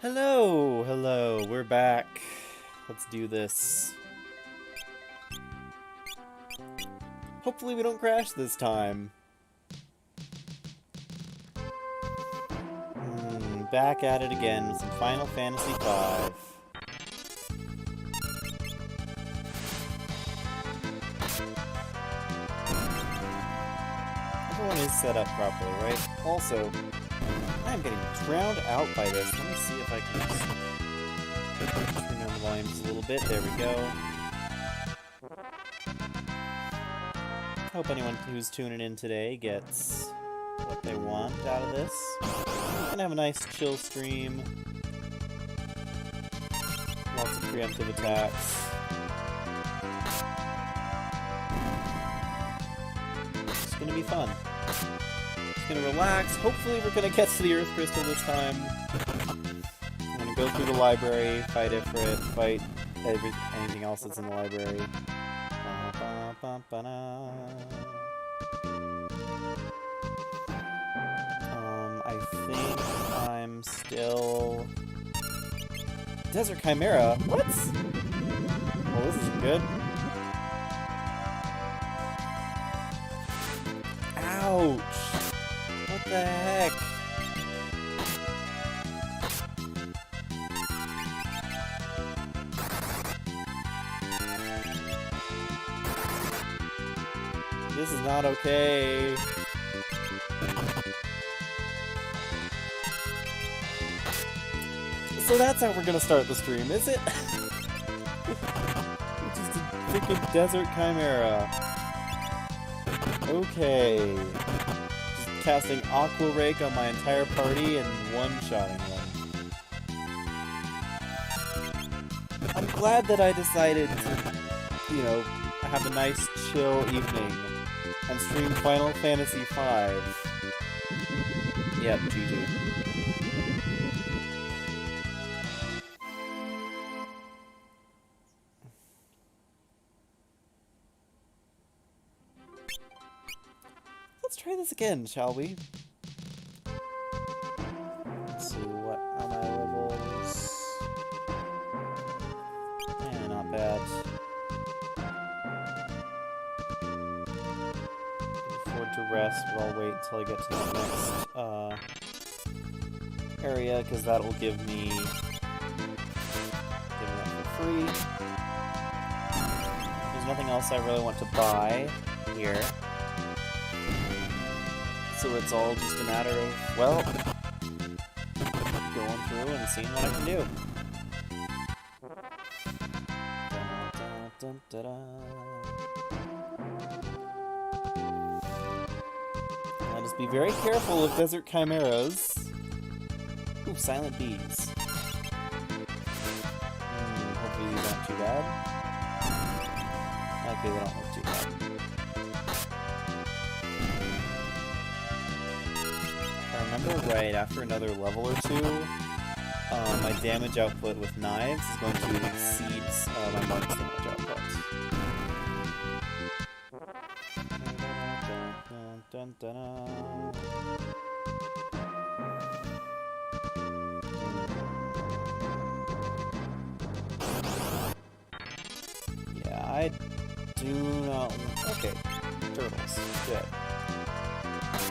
Hello, hello, we're back. Let's do this. Hopefully we don't crash this time. Back at it again with some Final Fantasy V. Everyone is set up properly, right? Also, I'm getting drowned out by this. Let me see if I can just turn down the volume just a little bit. There we go. Hope anyone who's tuning in today gets what they want out of this. We're gonna have a nice chill stream. Lots of preemptive attacks. It's gonna be fun. Gonna relax. Hopefully we're gonna get to the Earth Crystal this time. I'm gonna go through the library, fight Ifrit, fight anything else that's in the library. I think I'm still... Desert Chimera? What? Well, this isn't good. Ouch! What the heck? This is not okay. So that's how we're gonna start the stream, is it? Just a freaking Desert Chimera. Okay. Casting Aqua Rake on my entire party and one-shotting them. I'm glad that I decided to, you know, have a nice chill evening and stream Final Fantasy V. Yep, GG. Let's try this again, shall we? Let's see, what are my levels? Yeah, not bad. Afford to rest, but I'll wait until I get to the next area, because that'll give me that for free. There's nothing else I really want to buy here. So it's all just a matter of, well, going through and seeing what I can do. Dun, dun, dun, Let us be very careful of Desert Chimeras. Ooh, Silent Bees. Hopefully these aren't too bad. Okay, they don't look too bad. Remember right, after another level or two, my damage output with knives is going to exceed my mark's damage output. Dun, dun, dun, dun. Yeah, I do not... Okay, turtles. Good.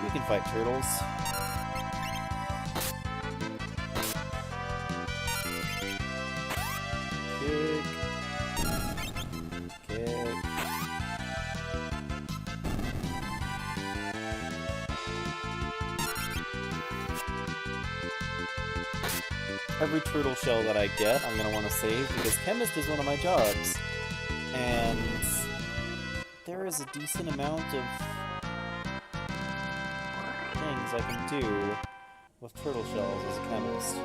We can fight turtles. Every turtle shell that I get, I'm going to want to save, because Chemist is one of my jobs. And there is a decent amount of things I can do with turtle shells as a chemist.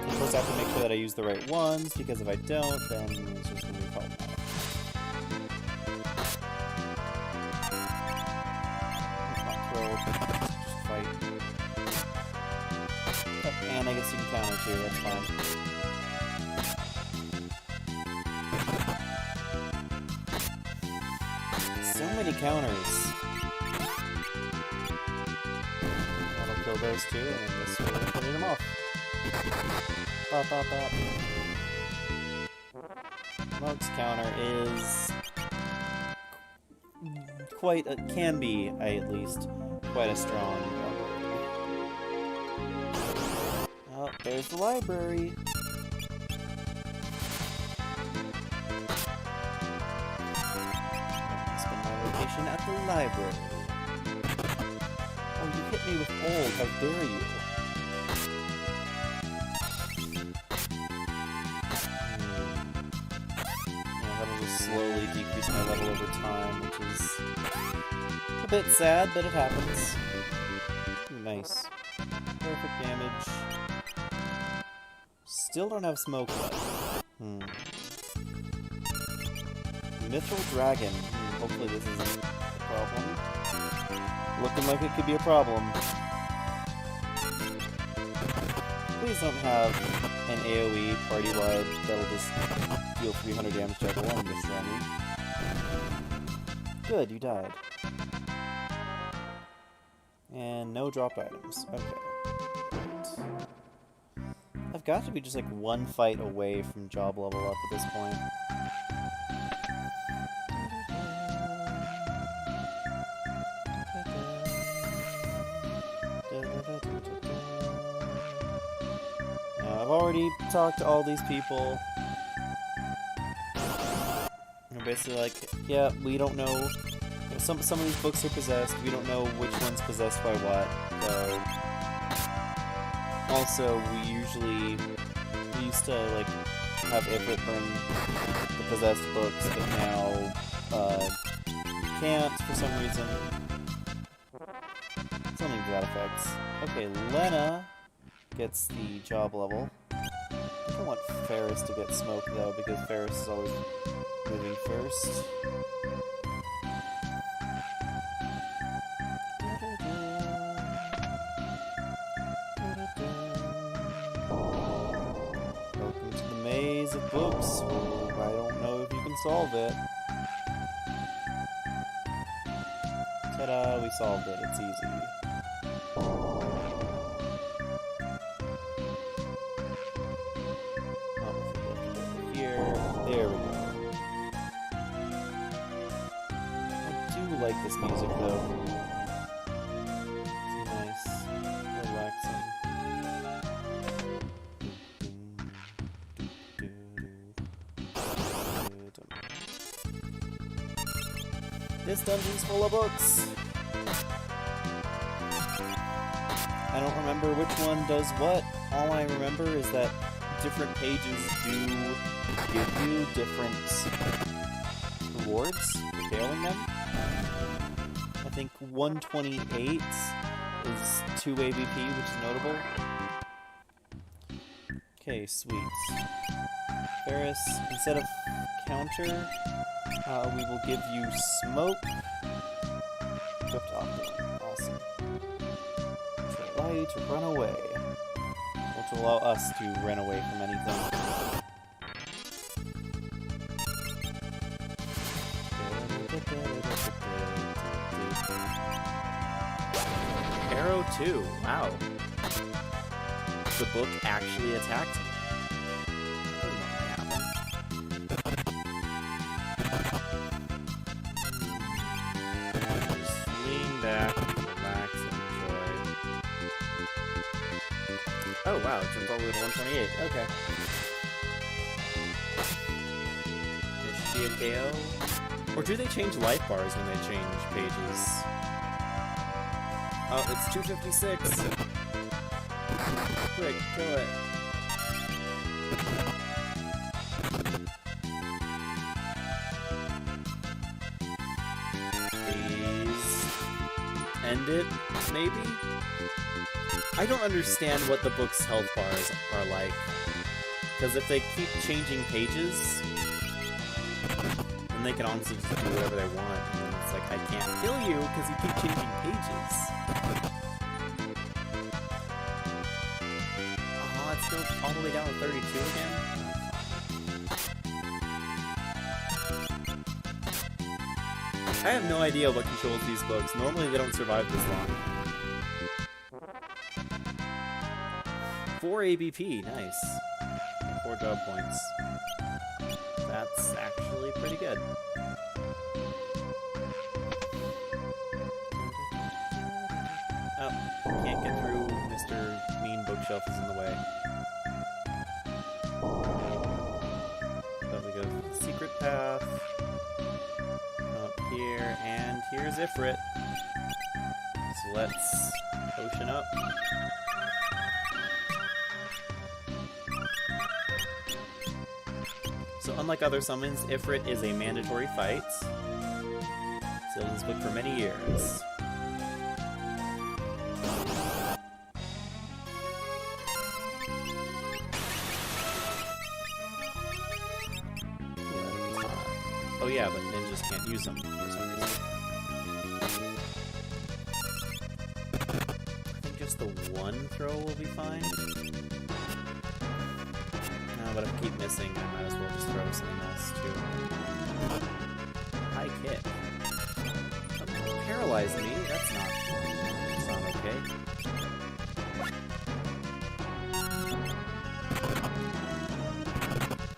Of course, I have to make sure that I use the right ones, because if I don't, then it's just going to be problematic. Just fight. And I guess you can counter too, that's fine. So many counters. That'll kill those two, and this will finish them off. Bop, bop, bop. Smoke's counter is quite can be, at least, quite a strong. Oh, there's the library. Spend my vacation at the library. Oh, you hit me with old. How dare you? Yeah, that'll just slowly decrease my level over time, which is a bit sad, but it happens. Ooh, nice. Perfect damage. Still don't have smoke left. Mithril Dragon. Hopefully this isn't a problem. Looking like it could be a problem. Please don't have an AoE party-wide that'll just deal 300 damage to everyone just running. Good, you died. And no dropped items. Okay. I've got to be just like one fight away from job level up at this point. Now, I've already talked to all these people. They're basically like, yeah, we don't know. Some of these books are possessed. We don't know which one's possessed by what. So. Also, we used to like have Ifrit burn the possessed books, but now can't for some reason. Something to that effect. Okay, Lena gets the job level. I think I want Ferris to get smoke though, because Ferris is always moving first. Of books. Oh, I don't know if you can solve it. Ta-da, we solved it. It's easy. Here. There we go. I do like this music though. It's nice. Relaxing. This dungeon's full of books! I don't remember which one does what. All I remember is that different pages do give you different rewards for failing them. I think 128 is 2 AVP, which is notable. Okay, sweet. Ferris, instead of counter, we will give you smoke. Drift Optimum. Awesome. Which will allow you to run away. Which will allow us to run away from anything. Arrow 2. Wow. The book actually attacked me. Back, relax, and enjoy. Oh wow, it jumped all the way to 128. Okay. There should be a KO. Or do they change life bars when they change pages? Oh, it's 256. Quick, kill it. End it, maybe? I don't understand what the book's health bars are like. Because if they keep changing pages, then they can honestly just do whatever they want. And then it's like, I can't kill you because you keep changing pages. Oh, it's still all the way down to 32 again? I have no idea what controls these books. Normally they don't survive this long. 4 ABP, nice. 4 job points. That's actually pretty good. Oh, can't get through. Mr. Mean Bookshelf is in the way. But we go to the secret path. Up here, and here's Ifrit. So let's potion up. So unlike other summons, Ifrit is a mandatory fight. Sealed in this book for many years. Oh yeah, but ninjas can't use them for some reason. I think just the one throw will be fine. No, but if I keep missing, I might as well just throw something else too. High kick. Oh, paralyze me? That's not okay.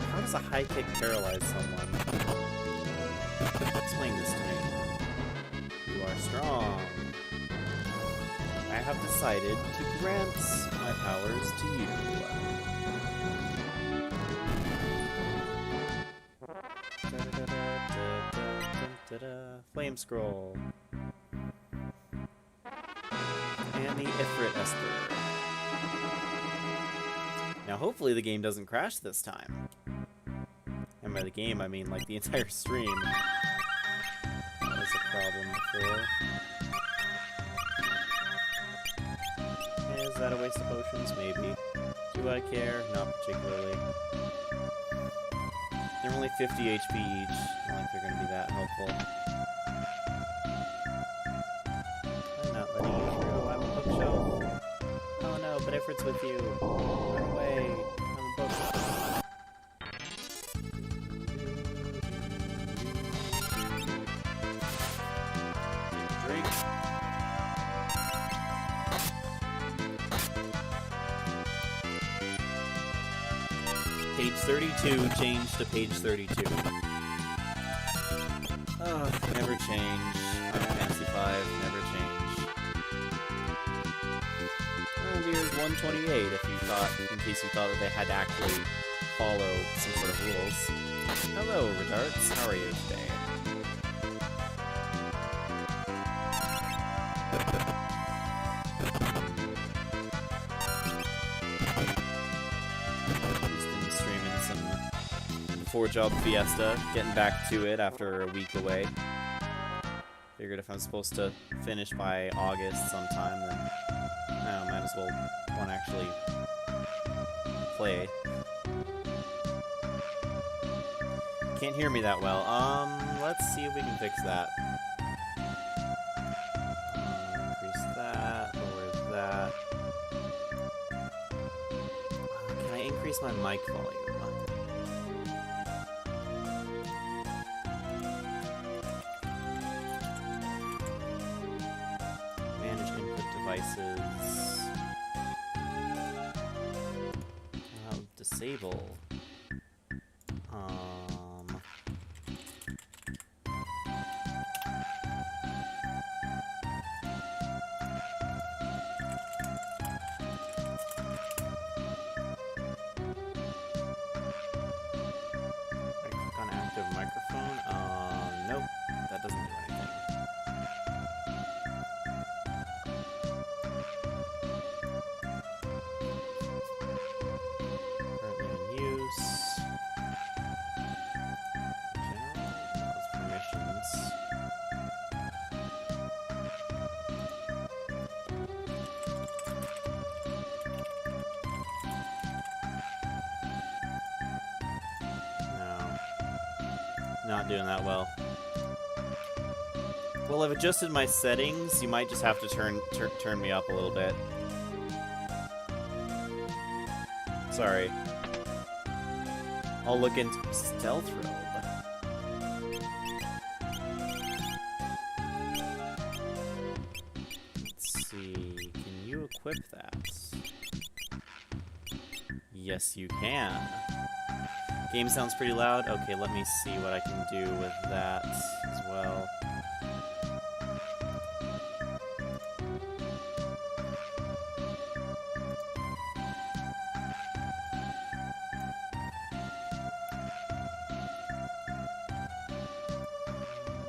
How does a high kick paralyze someone? Explain this to me. You are strong. I have decided to grant my powers to you. Flame scroll. And the Ifrit Esper. Now hopefully the game doesn't crash this time. And by the game I mean like the entire stream. That was a problem before. Is that a waste of potions? Maybe. Do I care? Not particularly. They're only 50 HP each. I don't think they're going to be that helpful. I'm not letting you through. I'm a bookshelf. Oh no, but Ifrit's with you. Run away. I'm a bookshelf. Take a drink. Page 32 changed to page 32. Oh, never change. Final Fantasy 5, never change. And here's 128 if you thought, in case you thought that they had to actually follow some sort of rules. Hello, Redarts. How are you today? Four-job Fiesta, getting back to it after a week away. Figured if I'm supposed to finish by August sometime, then I might as well want to actually play. Can't hear me that well. Let's see if we can fix that. Increase that, lower that. Can I increase my mic volume? Devices. Disable. I click on active microphone. Nope, that doesn't do anything. Not doing that well. Well, I've adjusted my settings. You might just have to turn me up a little bit. Sorry. I'll look into stealth robe. Let's see. Can you equip that? Yes, you can. Game sounds pretty loud. Okay, let me see what I can do with that as well.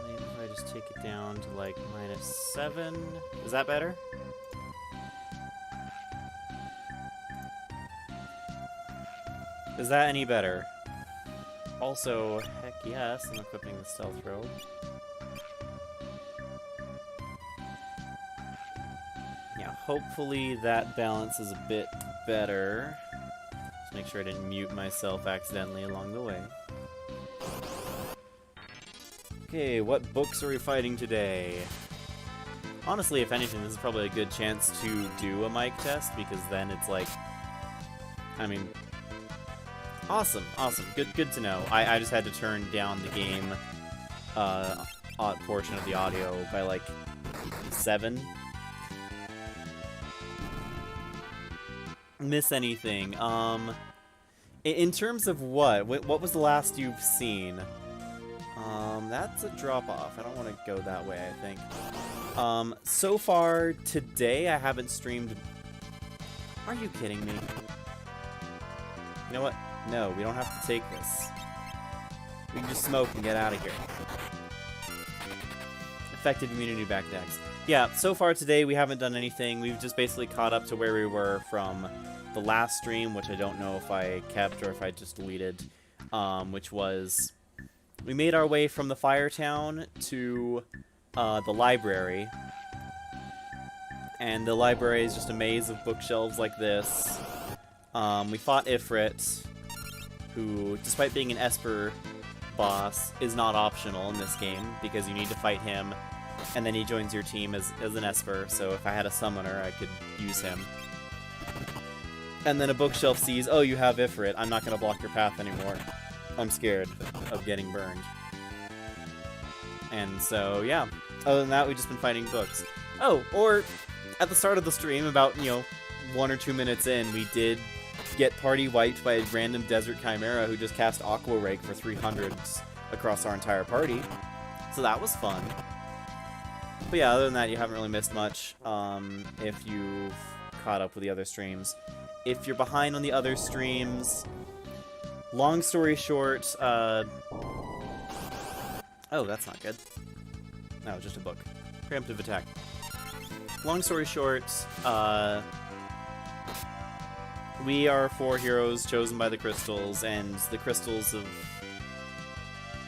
Maybe if I just take it down to like -7. Is that better? Is that any better? Also, heck yes, I'm equipping the stealth robe. Yeah, hopefully that balance is a bit better. Just make sure I didn't mute myself accidentally along the way. Okay, what books are we fighting today? Honestly, if anything, this is probably a good chance to do a mic test, because then it's like... I mean... Awesome, awesome. Good to know. I just had to turn down the game portion of the audio by like 7. Miss anything? In terms of what was the last you've seen? That's a drop off. I don't want to go that way, I think. So far today I haven't streamed. Are you kidding me? You know what? No, we don't have to take this. We can just smoke and get out of here. Effective immunity back next. Yeah, so far today we haven't done anything. We've just basically caught up to where we were from the last stream, which I don't know if I kept or if I just deleted, which was... We made our way from the Fire Town to the library. And the library is just a maze of bookshelves like this. We fought Ifrit, who, despite being an Esper boss, is not optional in this game, because you need to fight him, and then he joins your team as an Esper, so if I had a summoner, I could use him. And then a bookshelf sees, oh, you have Ifrit, I'm not going to block your path anymore. I'm scared of getting burned. And so, yeah. Other than that, we've just been fighting books. Oh, or at the start of the stream, about, 1 or 2 minutes in, we did get party wiped by a random desert chimera who just cast Aqua Rake for 300s across our entire party. So that was fun. But yeah, other than that, you haven't really missed much if you've caught up with the other streams. If you're behind on the other streams, long story short, oh, that's not good. No, just a book. Preemptive attack. Long story short, we are 4 heroes chosen by the crystals, and the crystals of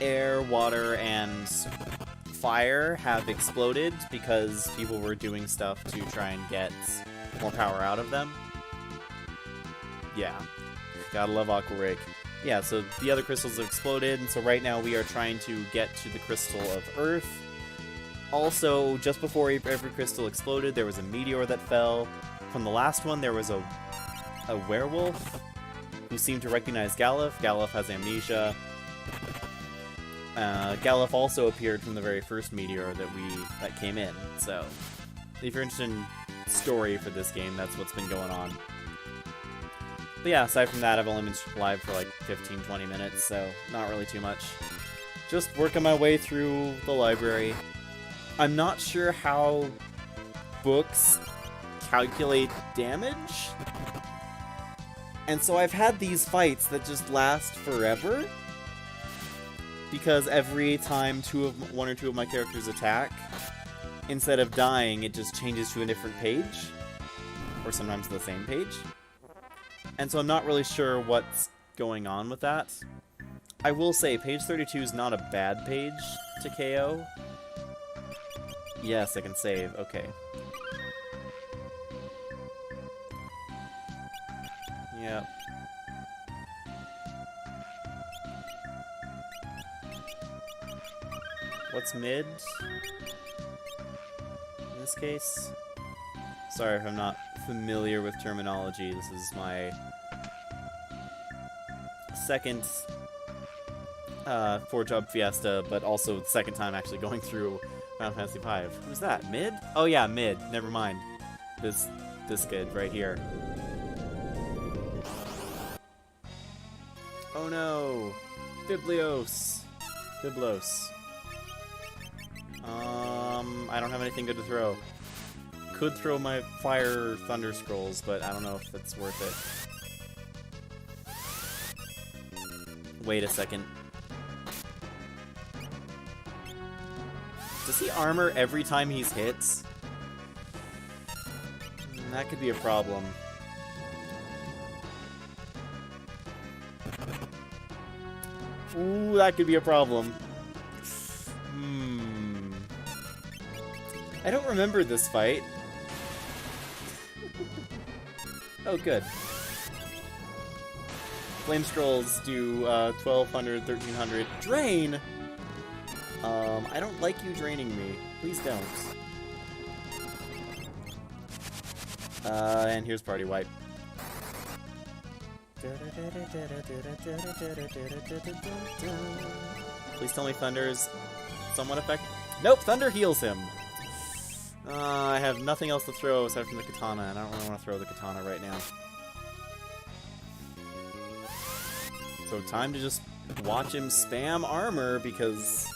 air, water, and fire have exploded because people were doing stuff to try and get more power out of them. Yeah. Gotta love Aqua Rake. Yeah, so the other crystals have exploded, and so right now we are trying to get to the crystal of Earth. Also, just before every crystal exploded, there was a meteor that fell. From the last one, there was a werewolf who seemed to recognize Galuf. Galuf has amnesia. Galuf also appeared from the very first meteor that came in. So, if you're interested in story for this game, that's what's been going on. But yeah, aside from that, I've only been live for like 15-20 minutes, so not really too much. Just working my way through the library. I'm not sure how books calculate damage. And so I've had these fights that just last forever. Because every time one or two of my characters attack, instead of dying, it just changes to a different page. Or sometimes the same page. And so I'm not really sure what's going on with that. I will say, page 32 is not a bad page to KO. Yes, I can save. Okay. Yep. What's mid? In this case? Sorry if I'm not familiar with terminology. This is my second four-job Fiesta, but also the second time actually going through Final Fantasy V. Who's that? Mid? Oh yeah, mid. Never mind. This kid right here. Oh no! Biblos. I don't have anything good to throw. Could throw my fire thunder scrolls, but I don't know if it's worth it. Wait a second. Does he armor every time he's hit? That could be a problem. Ooh, that could be a problem. I don't remember this fight. Oh, good. Flame Scrolls do 1200, 1300. Drain! I don't like you draining me. Please don't. And here's Party Wipe. Please tell me Thunder's somewhat effective. Nope, Thunder heals him. I have nothing else to throw aside from the katana, and I don't really want to throw the katana right now. So time to just watch him spam armor, because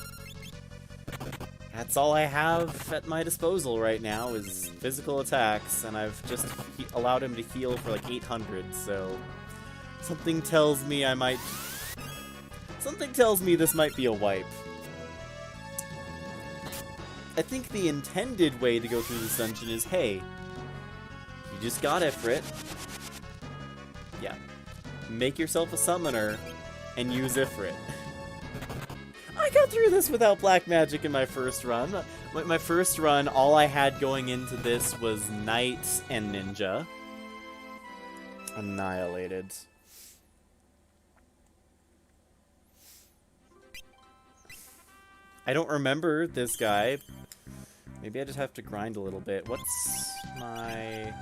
that's all I have at my disposal right now is physical attacks, and I've just allowed him to heal for like 800, so something tells me I might... Something tells me this might be a wipe. I think the intended way to go through this dungeon is, hey, you just got Ifrit. Yeah. Make yourself a summoner and use Ifrit. I got through this without black magic in my first run. My first run, all I had going into this was Knight and Ninja. Annihilated. I don't remember this guy. Maybe I just have to grind a little bit. What's my...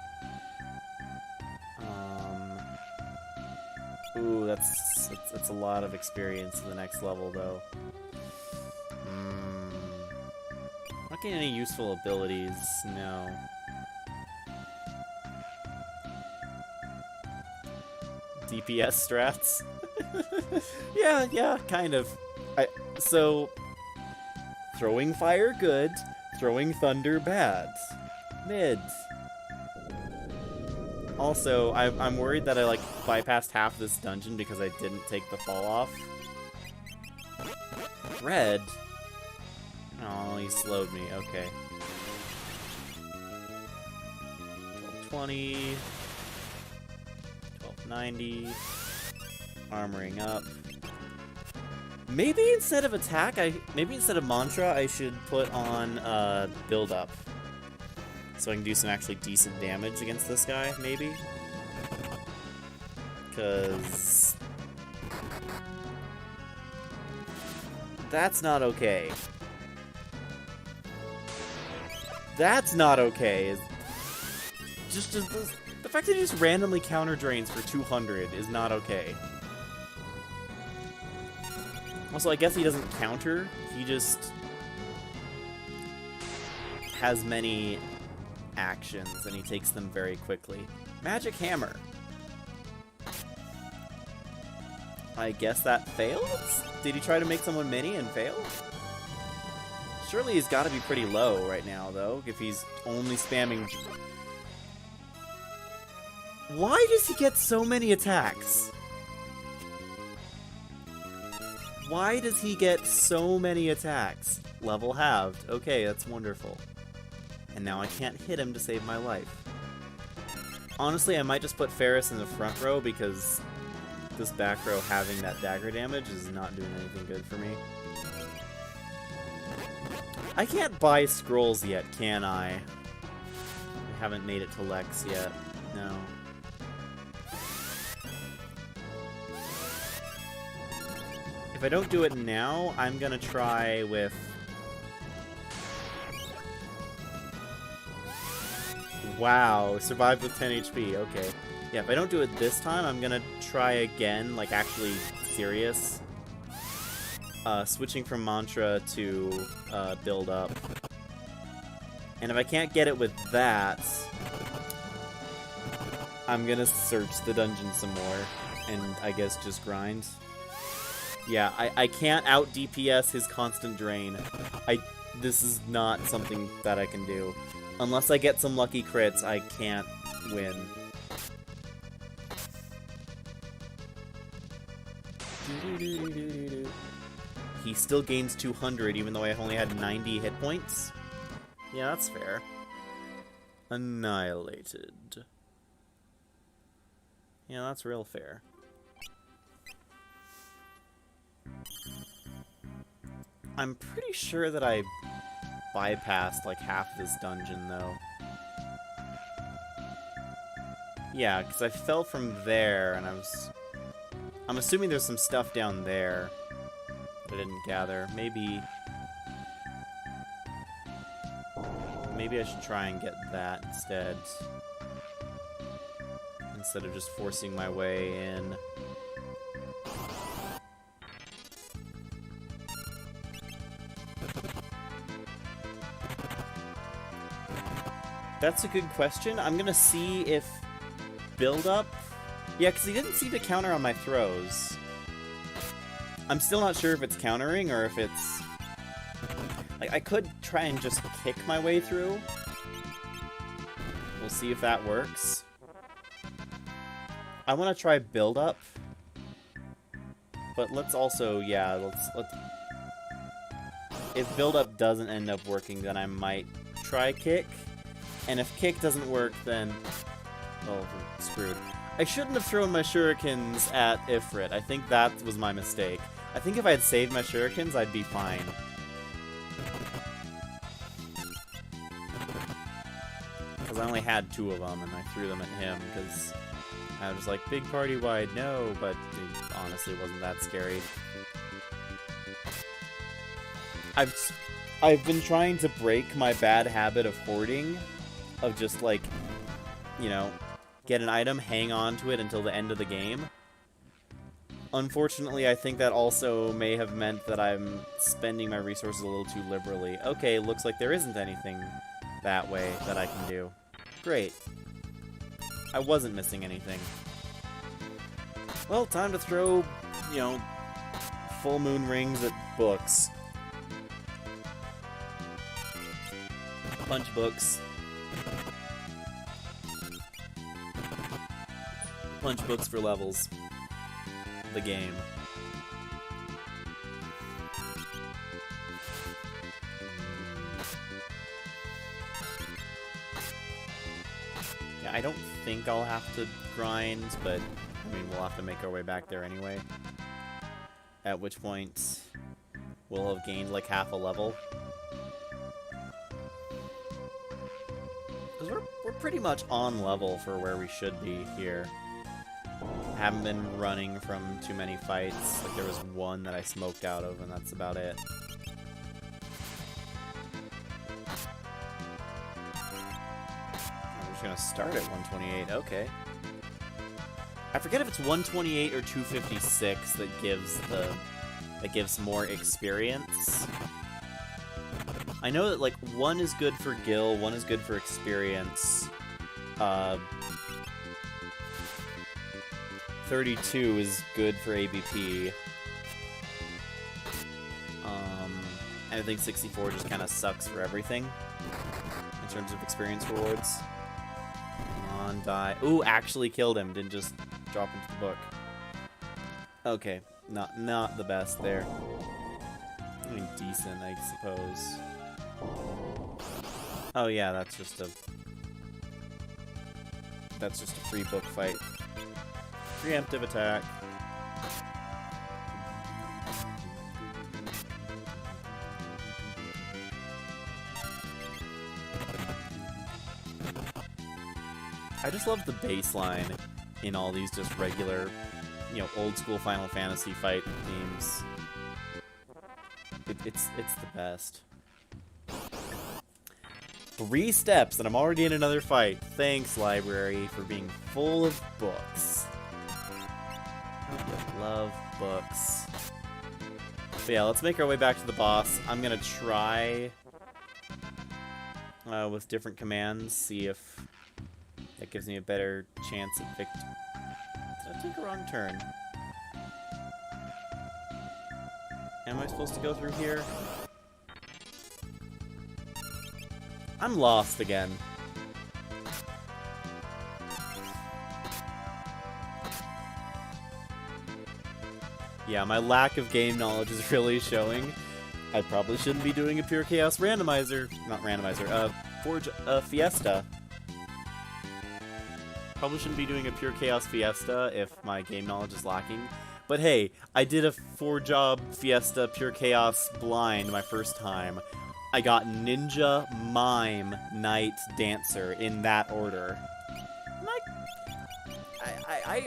Ooh, that's a lot of experience to the next level, though. Not getting any useful abilities, no. DPS strats? yeah, kind of. So... Throwing fire, good. Throwing thunder, bad. Mid. Also, I'm worried that I, like, bypassed half this dungeon because I didn't take the fall off. Red? Oh, he slowed me. Okay. 1220. 1290. Armoring up. Maybe instead of attack, maybe instead of mantra, I should put on build up, so I can do some actually decent damage against this guy. Maybe, because that's not okay. That's not okay. Just the fact that he just randomly counter drains for 200 is not okay. Also, I guess he doesn't counter, he just has many actions, and he takes them very quickly. Magic Hammer. I guess that fails? Did he try to make someone mini and fail? Surely he's got to be pretty low right now, though, if he's only spamming... Why does he get so many attacks? Why does he get so many attacks? Level halved. Okay, that's wonderful. And now I can't hit him to save my life. Honestly, I might just put Ferris in the front row because this back row having that dagger damage is not doing anything good for me. I can't buy scrolls yet, can I? I haven't made it to Lex yet. No. If I don't do it now, I'm gonna try with... Wow, survived with 10 HP, okay. Yeah, if I don't do it this time, I'm gonna try again, like actually serious. Switching from mantra to build up. And if I can't get it with that, I'm gonna search the dungeon some more. And I guess just grind. Yeah, I can't out DPS his constant drain. This is not something that I can do. Unless I get some lucky crits, I can't win. He still gains 200 even though I only had 90 hit points. Yeah, that's fair. Annihilated. Yeah, that's real fair. I'm pretty sure that I bypassed like half this dungeon though. Yeah, because I fell from there and I'm assuming there's some stuff down there that I didn't gather. Maybe I should try and get that instead of just forcing my way in. That's a good question. I'm gonna see if build up. Yeah, because he didn't seem to counter on my throws. I'm still not sure if it's countering or if it's... Like, I could try and just kick my way through. We'll see if that works. I want to try build up. But let's also, yeah, let's... If build up doesn't end up working, then I might try kick. And if kick doesn't work, then... Well, we're screwed. I shouldn't have thrown my shurikens at Ifrit. I think that was my mistake. I think if I had saved my shurikens, I'd be fine. Because I only had 2 of them, and I threw them at him, because I was like, big party wide, no, but it honestly wasn't that scary. I've been trying to break my bad habit of hoarding, of just like, you know, get an item, hang on to it until the end of the game. Unfortunately, I think that also may have meant that I'm spending my resources a little too liberally. Okay, looks like there isn't anything that way that I can do. Great. I wasn't missing anything. Well, time to throw, you know, full moon rings at books. Punch books. Punch books for levels. The game. Yeah, I don't think I'll have to grind, but I mean, we'll have to make our way back there anyway. At which point, we'll have gained like half a level. Because we're pretty much on level for where we should be here. I haven't been running from too many fights. Like, there was one that I smoked out of, and that's about it. I'm just gonna start at 128. Okay. I forget if it's 128 or 256 that gives more experience. I know that like 1 is good for gil, 1 is good for experience. 32 is good for ABP. And I think 64 just kind of sucks for everything in terms of experience rewards. Come on, die. Ooh, actually killed him. Didn't just drop into the book. Okay, not the best there. I mean, decent, I suppose. Oh yeah, that's just a free book fight. Preemptive attack. I just love the baseline in all these just regular, you know, old school Final Fantasy fight themes. It's the best. 3 steps and I'm already in another fight. Thanks, library, for being full of books. Love books. But yeah, let's make our way back to the boss. I'm gonna try with different commands, see if that gives me a better chance at victory. Did I I take a wrong turn? Am I supposed to go through here? I'm lost again. Yeah, my lack of game knowledge is really showing. I probably shouldn't be doing a Pure Chaos randomizer. Not randomizer, Fiesta. Probably shouldn't be doing a Pure Chaos Fiesta if my game knowledge is lacking. But hey, I did a 4-job Fiesta Pure Chaos blind my first time. I got Ninja, Mime, Knight, Dancer in that order. And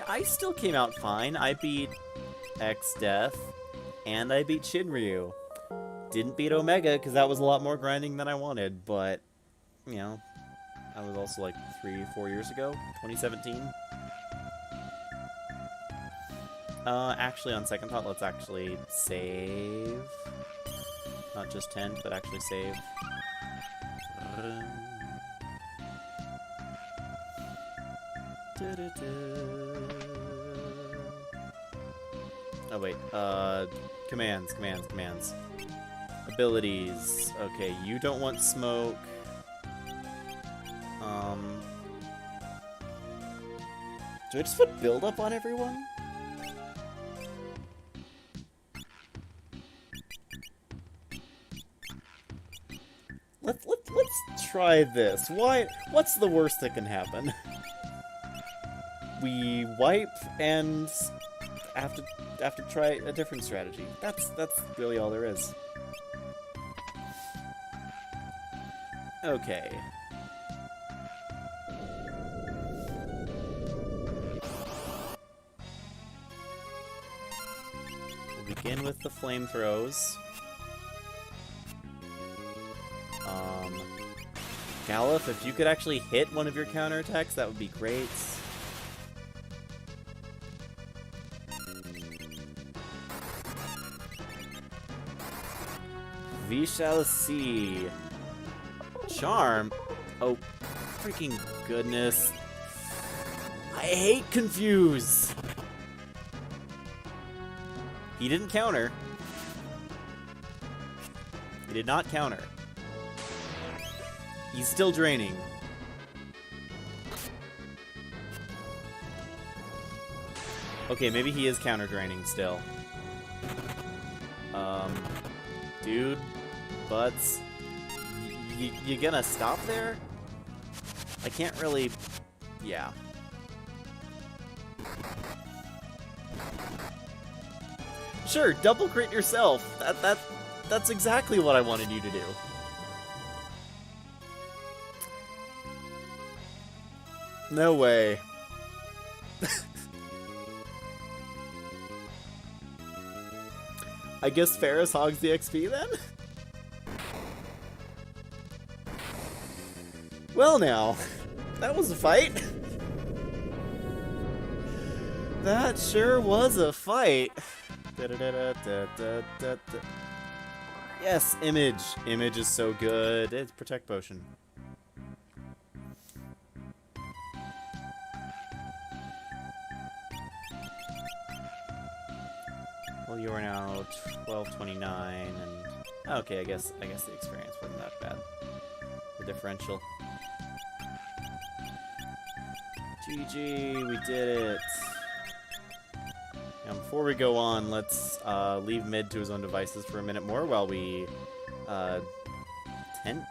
I still came out fine. I beat X-Death, and I beat Shinryu. Didn't beat Omega, because that was a lot more grinding than I wanted, but, you know, that was also like 3-4 years ago, 2017. Actually, on second thought, let's actually save. Not just 10, but actually save. Oh, wait. Commands. Abilities. Okay, you don't want smoke. Do I just put build up on everyone? Let's try this. What's the worst that can happen? We wipe and have to try a different strategy. That's really all there is. Okay. We'll begin with the flame throws. Galuf, if you could actually hit one of your counterattacks, that would be great. We shall see. Charm? Oh, freaking goodness. I hate Confuse! He didn't counter. He did not counter. He's still draining. Okay, maybe he is counter draining still. Dude, butts. You gonna stop there? I can't really... Yeah. Sure, double crit yourself. That's exactly what I wanted you to do. No way. I guess Ferris hogs the XP then? Well now, that was a fight. That sure was a fight. Yes, Image. Image is so good. It's Protect Potion. Well, you are now 1229, and okay, I guess the experience wasn't that bad. The differential. GG, we did it. Now, before we go on, let's leave Mid to his own devices for a minute more while we tent.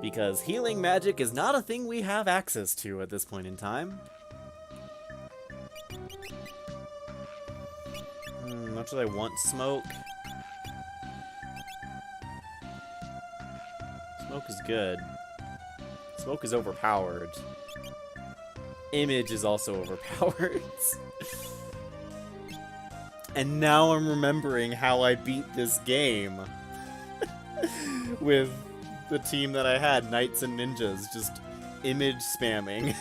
Because healing magic is not a thing we have access to at this point in time. Much as I want smoke. Smoke is good. Smoke is overpowered. Image is also overpowered. And now I'm remembering how I beat this game. With the team that I had, Knights and Ninjas, just image spamming.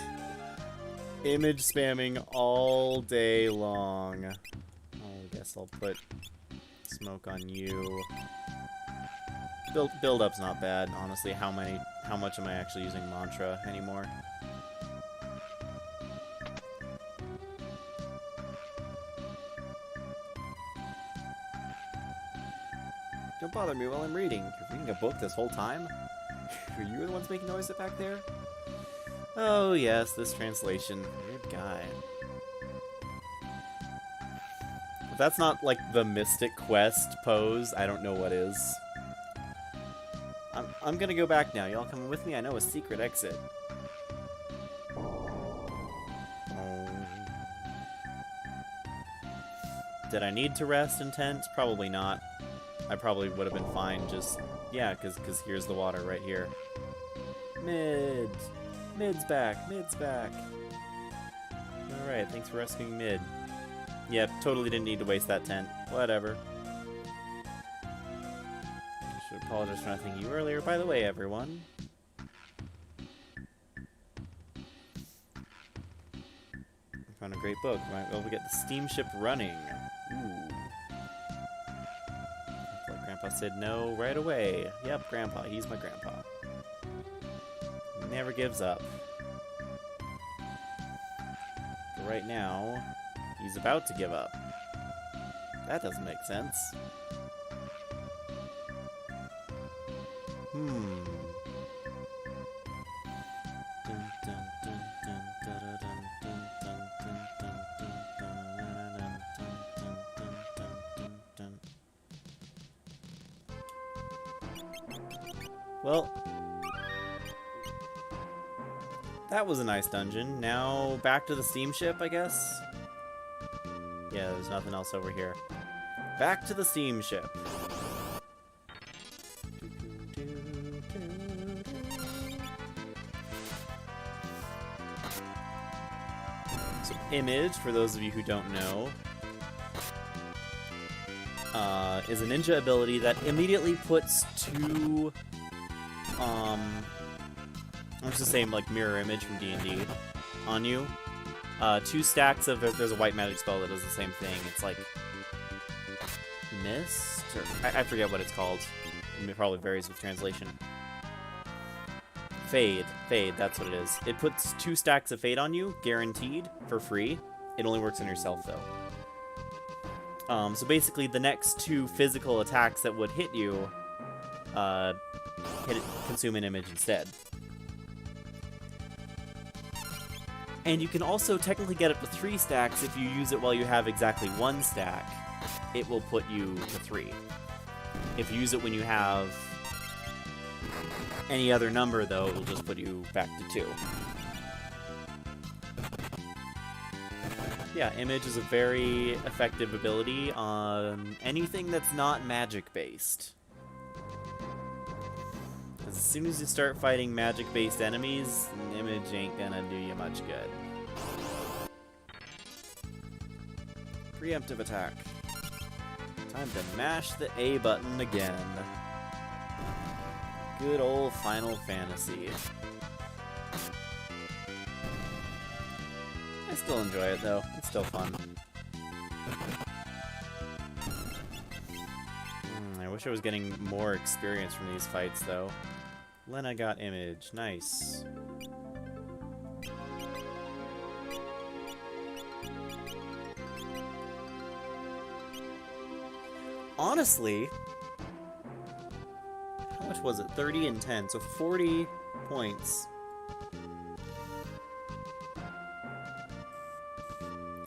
Image spamming all day long. Oh, I guess I'll put smoke on you. Build-up's not bad, honestly. How much am I actually using mantra anymore? Don't bother me while I'm reading. You're reading a book this whole time? Were you the ones making noise back there? Oh yes, this translation. Weird guy. If that's not, like, the Mystic Quest pose, I don't know what is. I'm gonna go back now. Y'all coming with me? I know a secret exit. Did I need to rest in tents? Probably not. I probably would have been fine just... Yeah, because here's the water right here. Mids! Mid's back! Mid's back! Alright, thanks for rescuing Mid. Yep, totally didn't need to waste that tent. Whatever. I should apologize for not thinking you earlier. By the way, everyone... I found a great book. Might be able to get the steamship running. Ooh. Like Grandpa said no right away. Yep, Grandpa. He's my grandpa. Never gives up. But right now, he's about to give up. That doesn't make sense. Well, that was a nice dungeon. Now, back to the steamship, I guess? Yeah, there's nothing else over here. Back to the steamship. So, Image, for those of you who don't know, is a ninja ability that immediately puts two... it's the same, like, mirror image from D&D on you. 2 stacks of... There's a white magic spell that does the same thing. It's like... Mist? Or, I forget what it's called. It probably varies with translation. Fade. Fade, that's what it is. It puts 2 stacks of Fade on you, guaranteed, for free. It only works on yourself, though. So basically, the next 2 physical attacks that would hit you... consume an image instead. And you can also technically get up to 3 stacks if you use it while you have exactly 1 stack. It will put you to 3. If you use it when you have any other number, though, it will just put you back to 2. Yeah, Image is a very effective ability on anything that's not magic-based. As soon as you start fighting magic-based enemies, Image ain't gonna do you much good. Preemptive attack. Time to mash the A button again. Good old Final Fantasy. I still enjoy it, though. It's still fun. I wish I was getting more experience from these fights, though. Lena got Image. Nice. Honestly, how much was it? 30 and 10, so 40 points.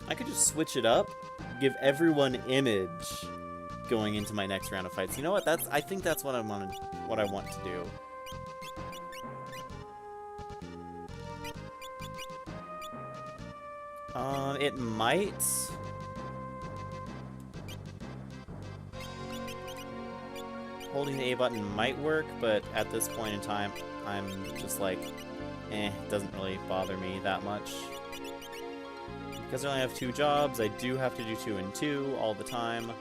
I could just switch it up, give everyone Image going into my next round of fights. You know what? I think that's what I want to do. It might. Holding the A button might work, but at this point in time, I'm just like, it doesn't really bother me that much. Because I only have 2 jobs, I do have to do 2 and 2 all the time.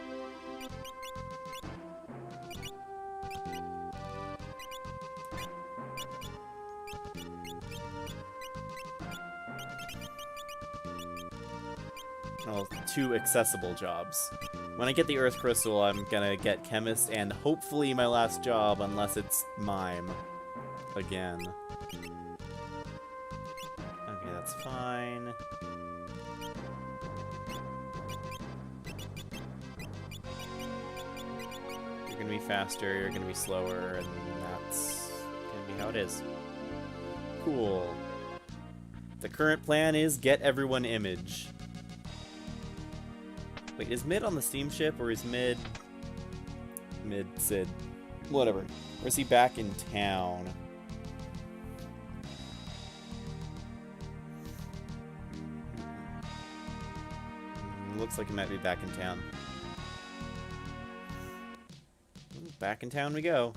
Well, 2 accessible jobs. When I get the Earth Crystal, I'm gonna get Chemist and hopefully my last job, unless it's Mime. Again. Okay, that's fine. You're gonna be faster, you're gonna be slower, and that's gonna be how it is. Cool. The current plan is get everyone Image. Wait, is Mid on the steamship, or is Mid Sid? Whatever. Or is he back in town? Looks like he might be back in town. Back in town we go.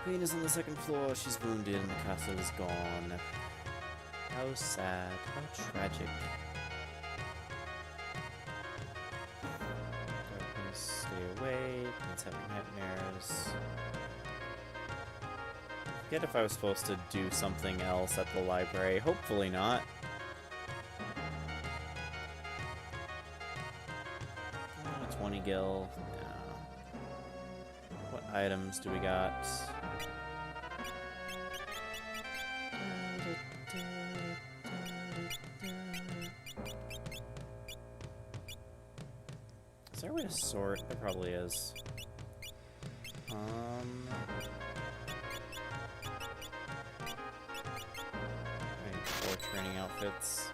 Queen is on the 2nd floor. She's wounded and the castle is gone. How sad. How tragic. Darkness, stay away. Queen's having nightmares. I forget if I was supposed to do something else at the library. Hopefully not. 20 gil. No. What items do we got? Is there a way to sort? There probably is. Maybe 4 training outfits.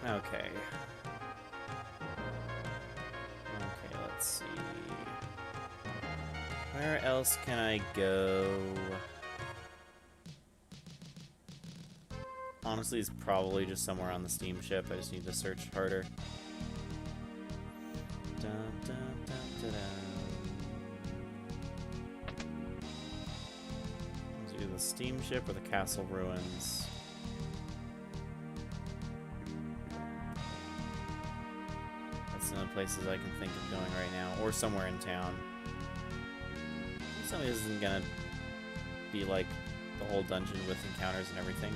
Okay. Okay, let's see. Where else can I go? Honestly, it's probably just somewhere on the steamship. I just need to search harder. Dun, dun, dun, dun, dun. Let's do the steamship or the castle ruins. Places I can think of going right now, or somewhere in town. Something isn't gonna be like the whole dungeon with encounters and everything.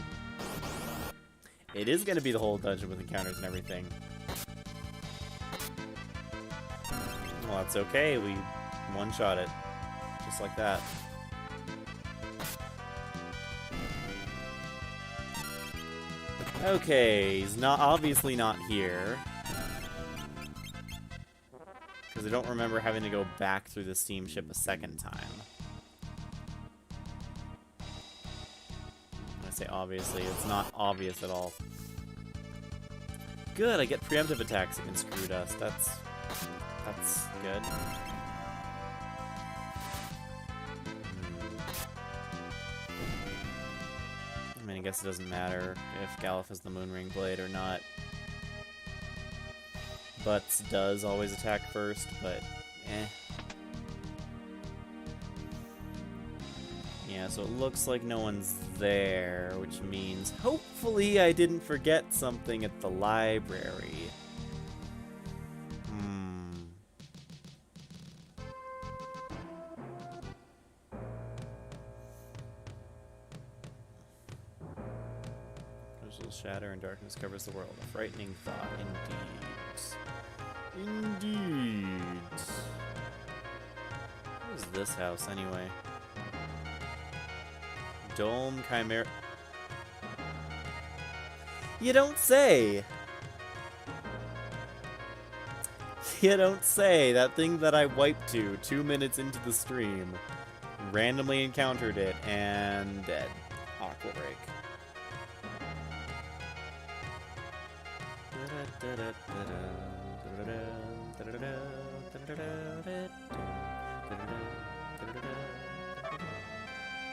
It is gonna be the whole dungeon with encounters and everything. Well, that's okay. We one-shot it, just like that. Okay, he's obviously not here. Because I don't remember having to go back through the steamship a 2nd time. When I say obviously, it's not obvious at all. Good, I get preemptive attacks against Screw Dust. That's good. I mean, I guess it doesn't matter if Galuf has the Moonring Blade or not. Butts does always attack first, but eh. Yeah, so it looks like no one's there, which means hopefully I didn't forget something at the library. Crystals shatter and darkness covers the world. A frightening thought, indeed. Indeed. What is this house, anyway? Dome Chimera. You don't say! You don't say! That thing that I wiped to 2 minutes into the stream. Randomly encountered it, and dead. Aqua break.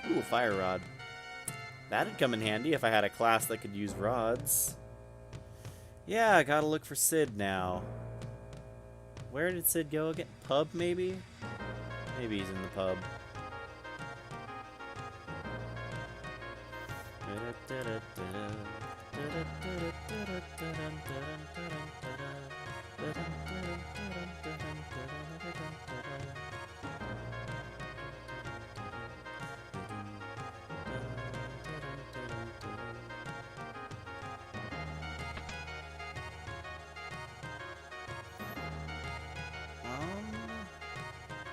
Ooh, fire rod. That'd come in handy if I had a class that could use rods. Yeah, I gotta look for Sid now. Where did Sid go again? Pub, maybe? Maybe he's in the pub.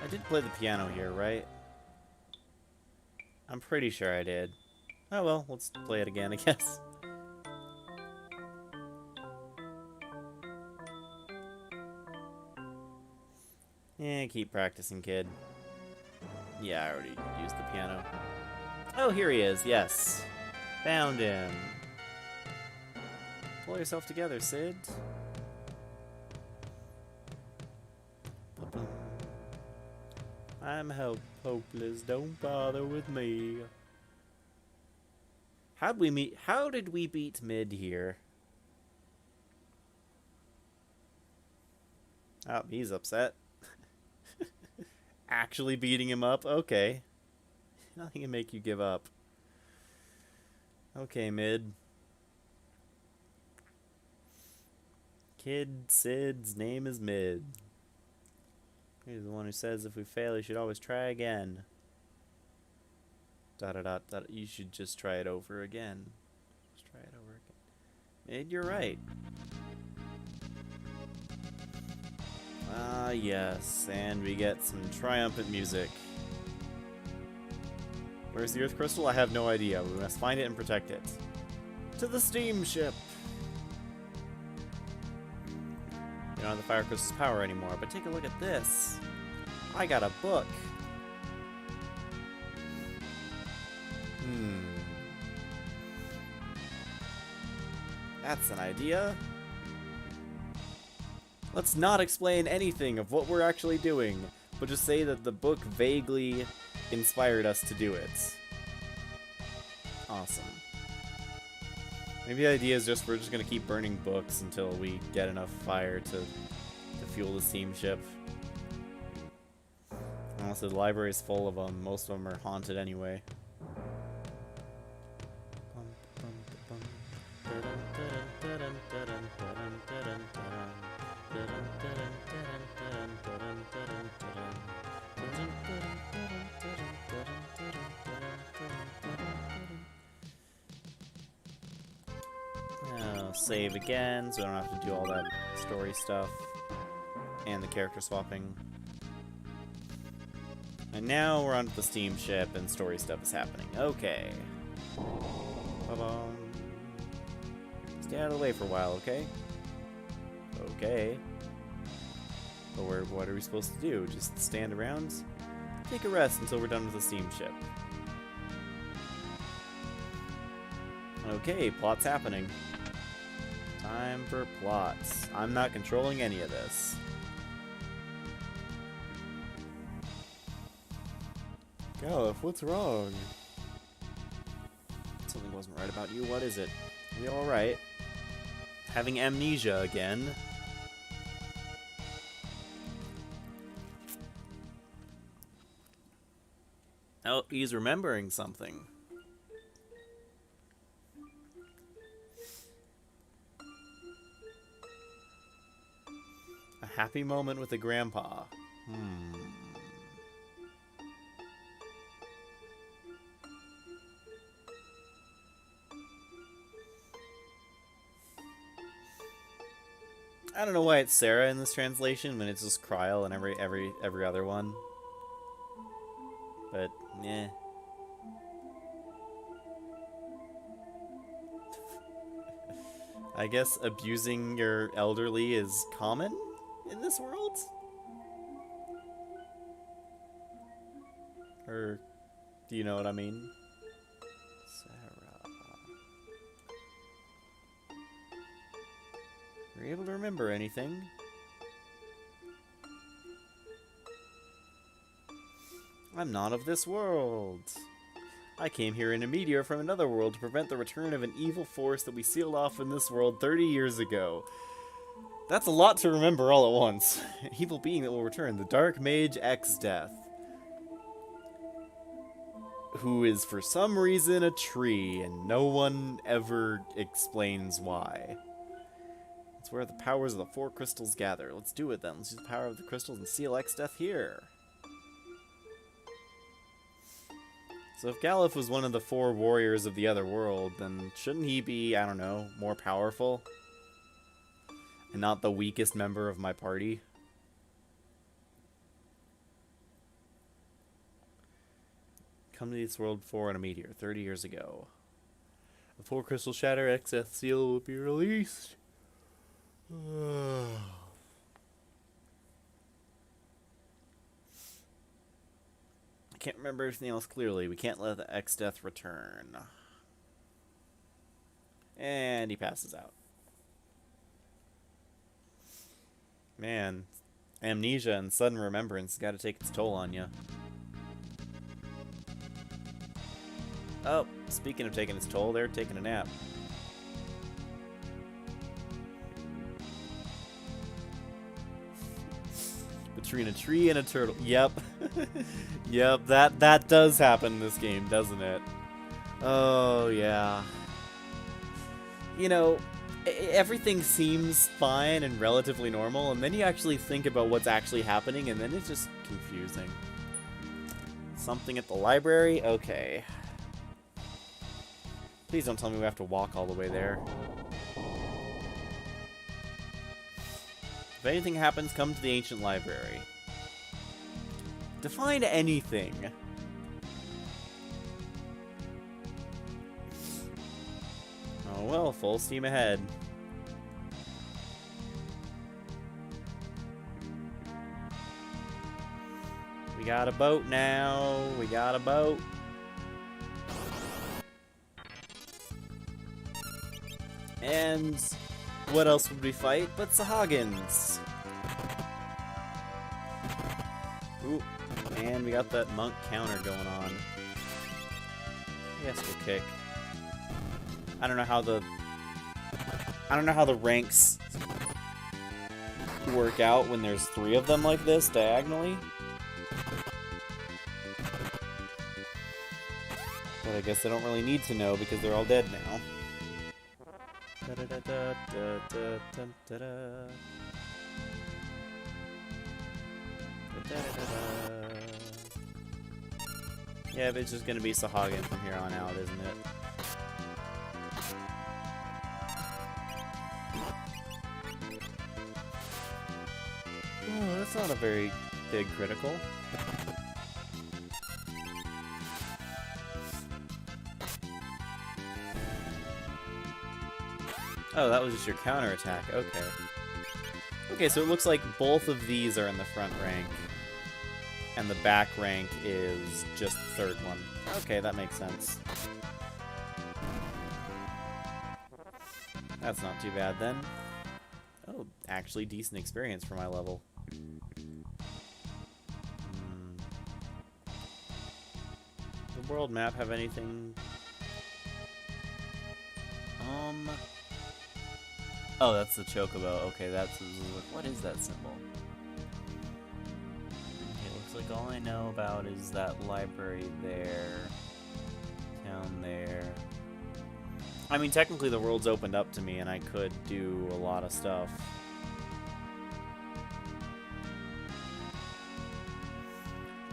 I did play the piano here, right? I'm pretty sure I did. Oh well, let's play it again, I guess. Yeah, keep practicing, kid. Yeah, I already used the piano. Oh, here he is, yes. Found him. Pull yourself together, Sid. I'm hopeless, don't bother with me. How'd we meet? How did we beat Mid here? Oh, he's upset. Actually beating him up? Okay. Nothing can make you give up. Okay, Mid. Kid Sid's name is Mid. He's the one who says if we fail, you should always try again. ... You should just try it over again. Just try it over again. Mid, you're right. Ah, yes, and we get some triumphant music. Where's the Earth Crystal? I have no idea. We must find it and protect it. To the steamship! You don't have the Fire Crystal's power anymore, but take a look at this. I got a book. That's an idea. Let's not explain anything of what we're actually doing, but just say that the book vaguely inspired us to do it. Awesome. Maybe the idea is just we're just gonna keep burning books until we get enough fire to fuel the steamship. Honestly, the library is full of them. Most of them are haunted anyway. Save again, so I don't have to do all that story stuff and the character swapping. And now we're on the steamship and story stuff is happening. Okay. Ba-bum. Stay out of the way for a while, okay? Okay. But what are we supposed to do? Just stand around? Take a rest until we're done with the steamship. Okay, plot's happening. Time for plots. I'm not controlling any of this. Galif, what's wrong? Something wasn't right about you. What is it? Are we alright? Having amnesia again. Oh, he's remembering something. A happy moment with the grandpa. I don't know why it's Sarah in this translation when it's just Kryl in every other one. But yeah. I guess abusing your elderly is common in this world? Or do you know what I mean? Sarah. Were you able to remember anything? I'm not of this world. I came here in a meteor from another world to prevent the return of an evil force that we sealed off in this world 30 years ago. That's a lot to remember all at once. An evil being that will return, the Dark Mage X Death. who is for some reason a tree, and no one ever explains why. It's where the powers of the 4 crystals gather. Let's do it then. Let's use the power of the crystals and seal Exdeath here. So if Galuf was one of the 4 warriors of the other world, then shouldn't he be, I don't know, more powerful? And not the weakest member of my party? Come to this world 4 in a meteor, 30 years ago. A 4 crystal shatter Exdeath seal will be released. I can't remember anything else clearly. We can't let the Exdeath return. And he passes out. Man, amnesia and sudden remembrance got to take its toll on you. Oh, speaking of taking its toll, they're taking a nap. Between a tree and a turtle. Yep. Yep, that does happen in this game, doesn't it? Oh, yeah. You know, everything seems fine and relatively normal, and then you actually think about what's actually happening, and then it's just confusing. Something at the library? Okay. Please don't tell me we have to walk all the way there. If anything happens, come to the ancient library. Define anything. Oh well, full steam ahead. We got a boat now. We got a boat. And what else would we fight but Sahagins? Ooh, and we got that monk counter going on. Yes, we'll kick. I don't know how the ranks work out when there's 3 of them like this diagonally. But I guess I don't really need to know because they're all dead now. Yeah, but it's just gonna be Sahagin from here on out, isn't it? Oh, that's not a very big critical. Oh, that was just your counterattack. Okay. Okay, so it looks like both of these are in the front rank. And the back rank is just the third one. Okay, that makes sense. That's not too bad then. Oh, actually decent experience for my level. Does the world map have anything? Oh, that's the Chocobo. Okay, that's... What is that symbol? Okay, looks like all I know about is that library there. Town there. I mean, technically the world's opened up to me and I could do a lot of stuff.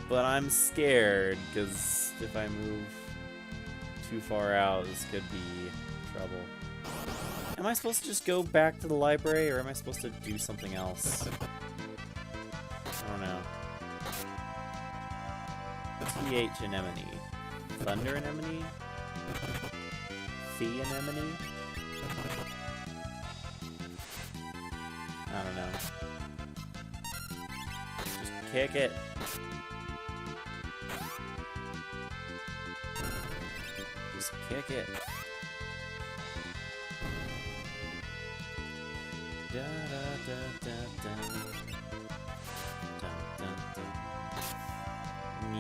But I'm scared, because if I move too far out, this could be trouble. Am I supposed to just go back to the library, or am I supposed to do something else? I don't know. TH anemone. Thunder anemone? Fee anemone? I don't know. Just kick it. Just kick it. Da, da, da, da, da.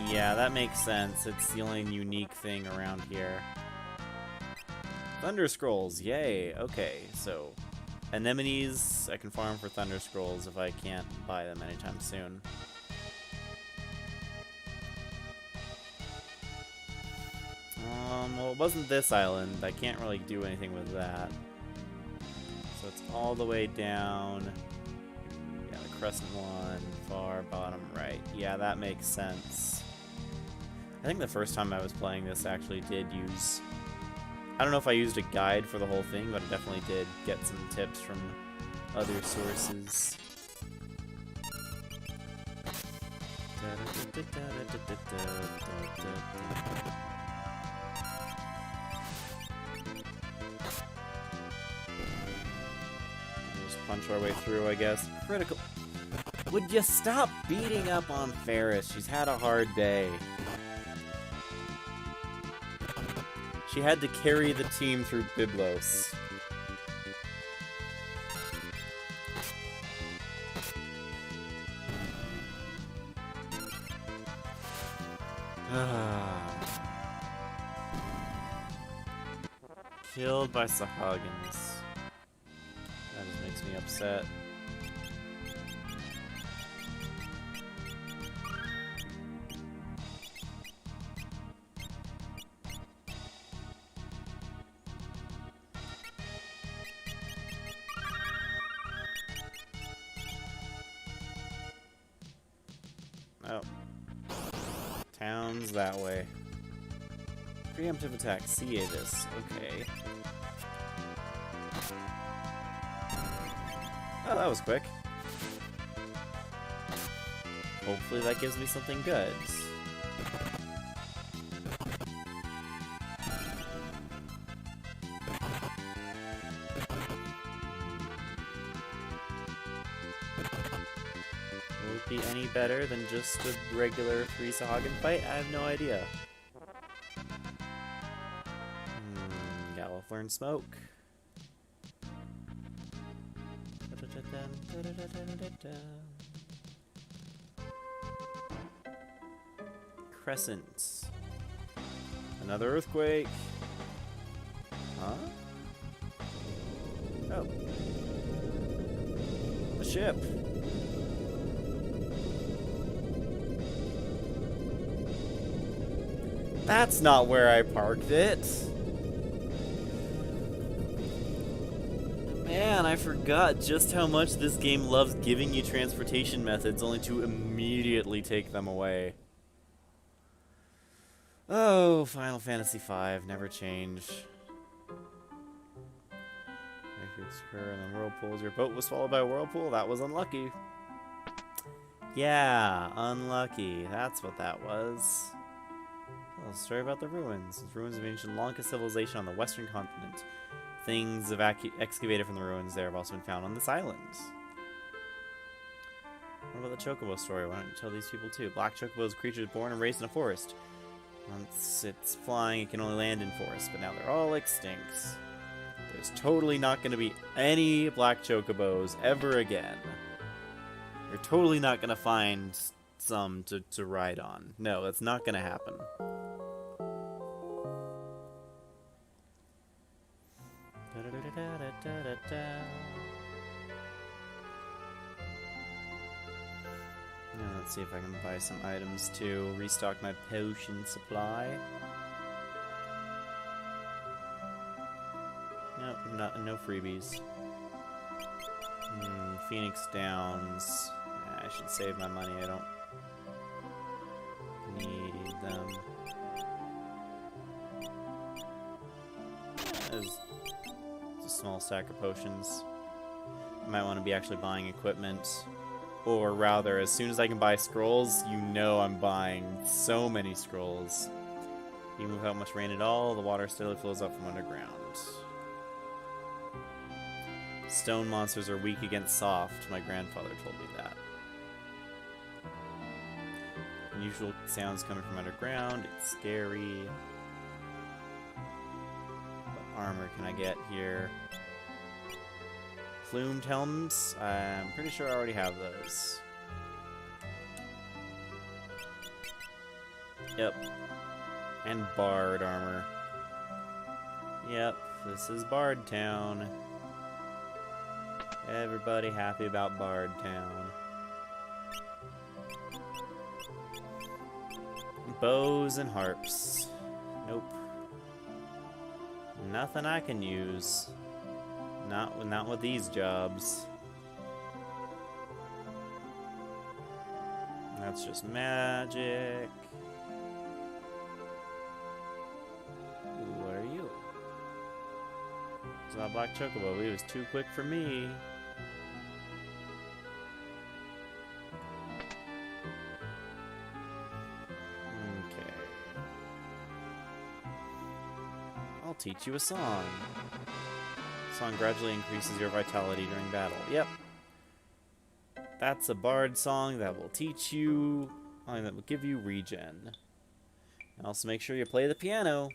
Yeah, that makes sense. It's the only unique thing around here. Thunder Scrolls, yay! Okay, so anemones, I can farm for Thunder Scrolls if I can't buy them anytime soon. Well, it wasn't this island. I can't really do anything with that. So it's all the way down. Yeah, the crescent one, far bottom right. Yeah, that makes sense. I think the first time I was playing this I actually did use... I don't know if I used a guide for the whole thing, but I definitely did get some tips from other sources. Just punch our way through, I guess. Critical. Would you stop beating up on Ferris? She's had a hard day. She had to carry the team through Byblos. Killed by Sahagins. That just makes me upset. Oh. Town's that way. Preemptive attack, CA this. Okay. Oh, that was quick. Hopefully that gives me something good. Will it be any better than just a regular 3 Sahagin fight? I have no idea. Learn smoke. Crescent. Another earthquake. Huh? Oh. A ship. That's not where I parked it. Man, I forgot just how much this game loves giving you transportation methods only to immediately take them away. Oh, Final Fantasy V, never change. If you occur in the whirlpools, your boat was swallowed by a whirlpool? That was unlucky. Yeah, unlucky. That's what that was. Oh, a story about the ruins. The ruins of ancient Lanka civilization on the western continent. Things excavated from the ruins there have also been found on this island. What about the Chocobo story? Why don't you tell these people too? Black Chocobo is a creature born and raised in a forest. Once it's flying, it can only land in forests, but now they're all extinct. There's totally not going to be any Black Chocobos ever again. You're totally not going to find some to ride on. No, that's not going to happen. Now let's see if I can buy some items to restock my potion supply. Nope, no freebies. Phoenix Downs. I should save my money. I don't need them. There's a small stack of potions. I might want to be actually buying equipment. Or rather, as soon as I can buy scrolls, you know I'm buying so many scrolls. Even without much rain at all, the water steadily flows up from underground. Stone monsters are weak against soft. My grandfather told me that. Unusual sounds coming from underground. It's scary. What armor can I get here? Plumed helms? I'm pretty sure I already have those. Yep. And Bard armor. Yep, this is Bard Town. Everybody happy about Bard Town. Bows and harps. Nope. Nothing I can use. Not with these jobs. That's just magic. Ooh, what are you? It's not Black Chocobo. He was too quick for me. Okay. I'll teach you a song. The song gradually increases your vitality during battle. Yep. That's a bard song that will teach you, that will give you regen. And also make sure you play the piano.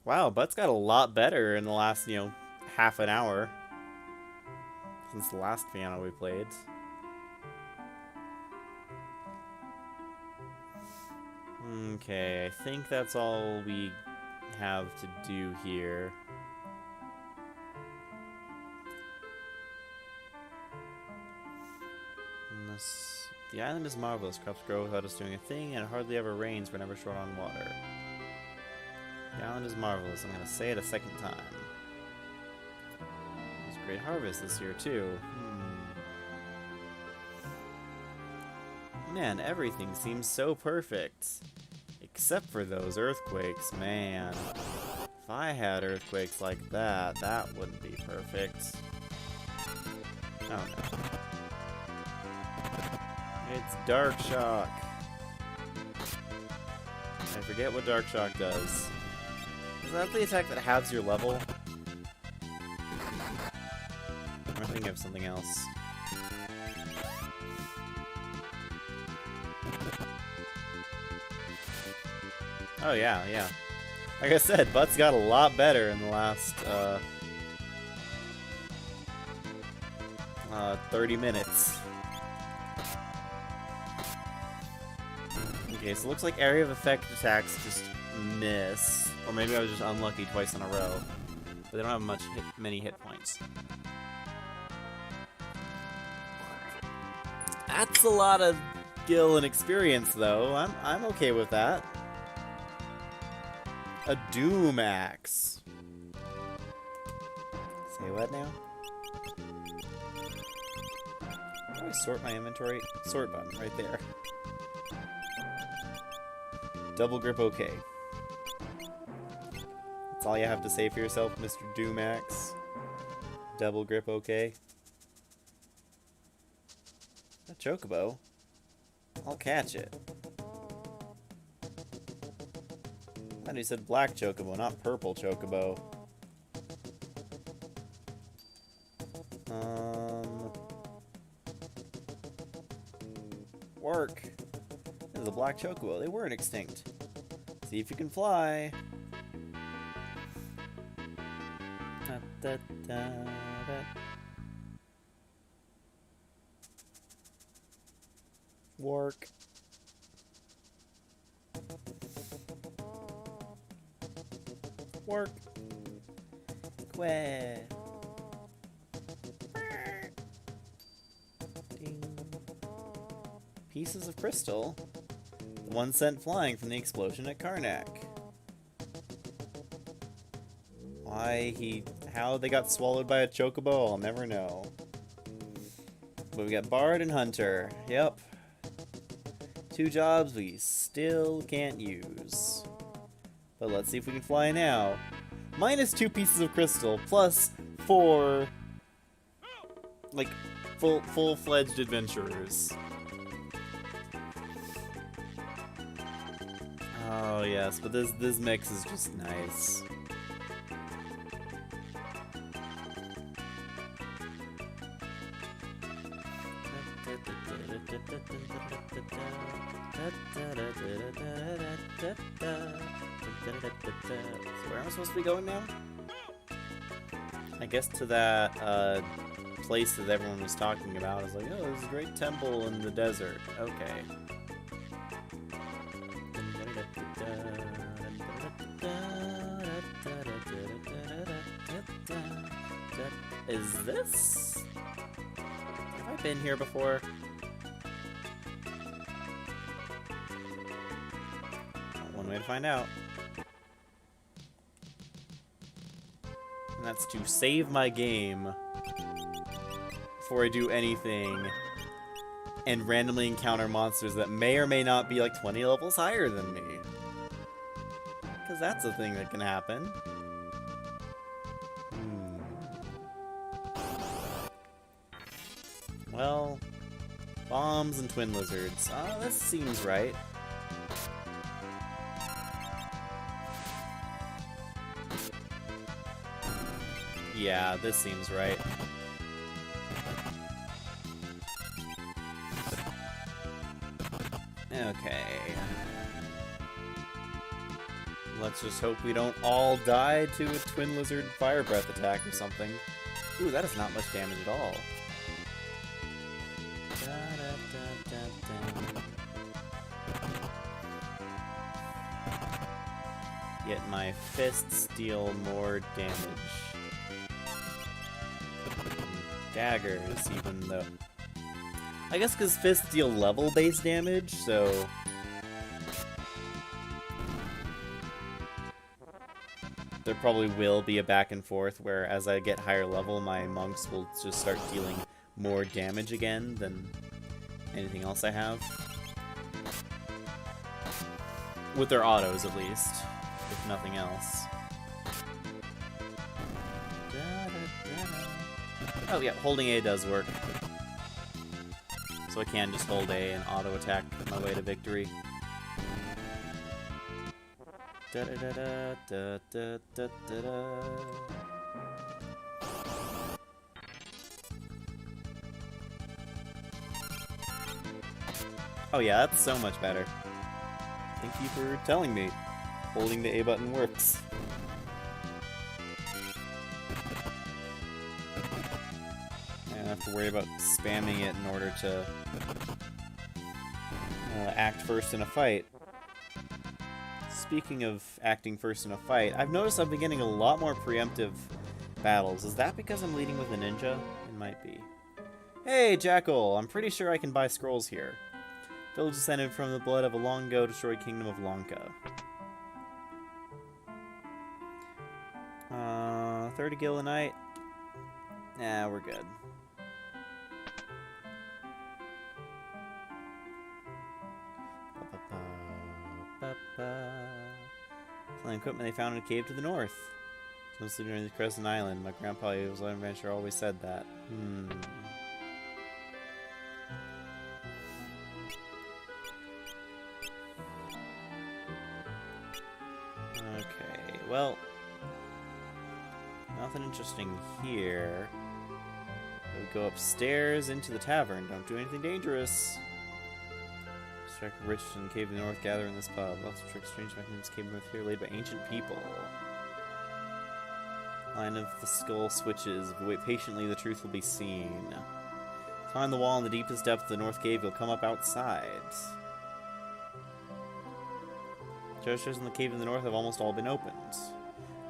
Wow, Butt's got a lot better in the last, half an hour. Since the last piano we played. Okay, I think that's all we have to do here. The island is marvelous. Crops grow without us doing a thing, and it hardly ever rains. We're never short on water. The island is marvelous. I'm going to say it a second time. There's a great harvest this year, too. Man, everything seems so perfect. Except for those earthquakes, man. If I had earthquakes like that, that wouldn't be perfect. Oh no. It's Dark Shock. I forget what Dark Shock does. Is that the attack that halves your level? I'm thinking of something else. Oh yeah, yeah. Like I said, Butt's got a lot better in the last 30 minutes. Okay, so it looks like area of effect attacks just miss. Or maybe I was just unlucky twice in a row. But they don't have many hit points. That's a lot of skill and experience, though. I'm okay with that. A Doom Axe. Say what now? How do I sort my inventory? Sort button, right there. Double grip okay. That's all you have to say for yourself, Mr. Doomax. Double grip okay. A chocobo. I'll catch it. I thought he said black chocobo, not purple chocobo. Work. This is a black chocobo. They weren't extinct. See if you can fly. Da, da, da. Work. Work. Quack. Ding. Pieces of crystal. The one sent flying from the explosion at Karnak. How they got swallowed by a chocobo, I'll never know. But we got Bard and Hunter. Yep. 2 jobs we still can't use. But let's see if we can fly now. Minus 2 pieces of crystal, plus 4, like, full-fledged adventurers. Oh yes, but this mix is just nice. So where am I supposed to be going now? I guess to that place that everyone was talking about. It's like, oh, there's a great temple in the desert. Okay. Is this? Have I been here before? One way to find out. And that's to save my game before I do anything and randomly encounter monsters that may or may not be like 20 levels higher than me. Because that's a thing that can happen. Well, bombs and twin lizards. This seems right. Yeah, this seems right. Okay. Let's just hope we don't all die to a twin lizard fire breath attack or something. Ooh, that is not much damage at all. Yet my fists deal more damage. Daggers, even though... I guess because fists deal level-based damage, so... there probably will be a back and forth where as I get higher level, my monks will just start dealing more damage again than anything else I have. With their autos, at least. If nothing else. Oh yeah, holding A does work. So I can just hold A and auto attack my way to victory. Da da da da da da da da. Oh yeah, that's so much better. Thank you for telling me. Holding the A button works. I don't have to worry about spamming it in order to act first in a fight. Speaking of acting first in a fight, I've noticed I've been getting a lot more preemptive battles. Is that because I'm leading with a ninja? It might be. Hey, Jackal! I'm pretty sure I can buy scrolls here. Village descended from the blood of a long ago destroyed kingdom of Lanka. 30 gil a night? Nah, we're good. Selling equipment they found in a cave to the north. Mostly during the Crescent Island. My grandpa, who was an adventurer, always said that. Okay, well... nothing interesting here. We go upstairs into the tavern. Don't do anything dangerous. Strike rich in the cave of the north, gather in this pub. Lots of tricks, strange mechanisms, cave north here, laid by ancient people. Line of the skull switches. If we wait patiently, the truth will be seen. Climb the wall in the deepest depth of the north cave, you'll come up outside. Treasures in the cave in the north have almost all been opened.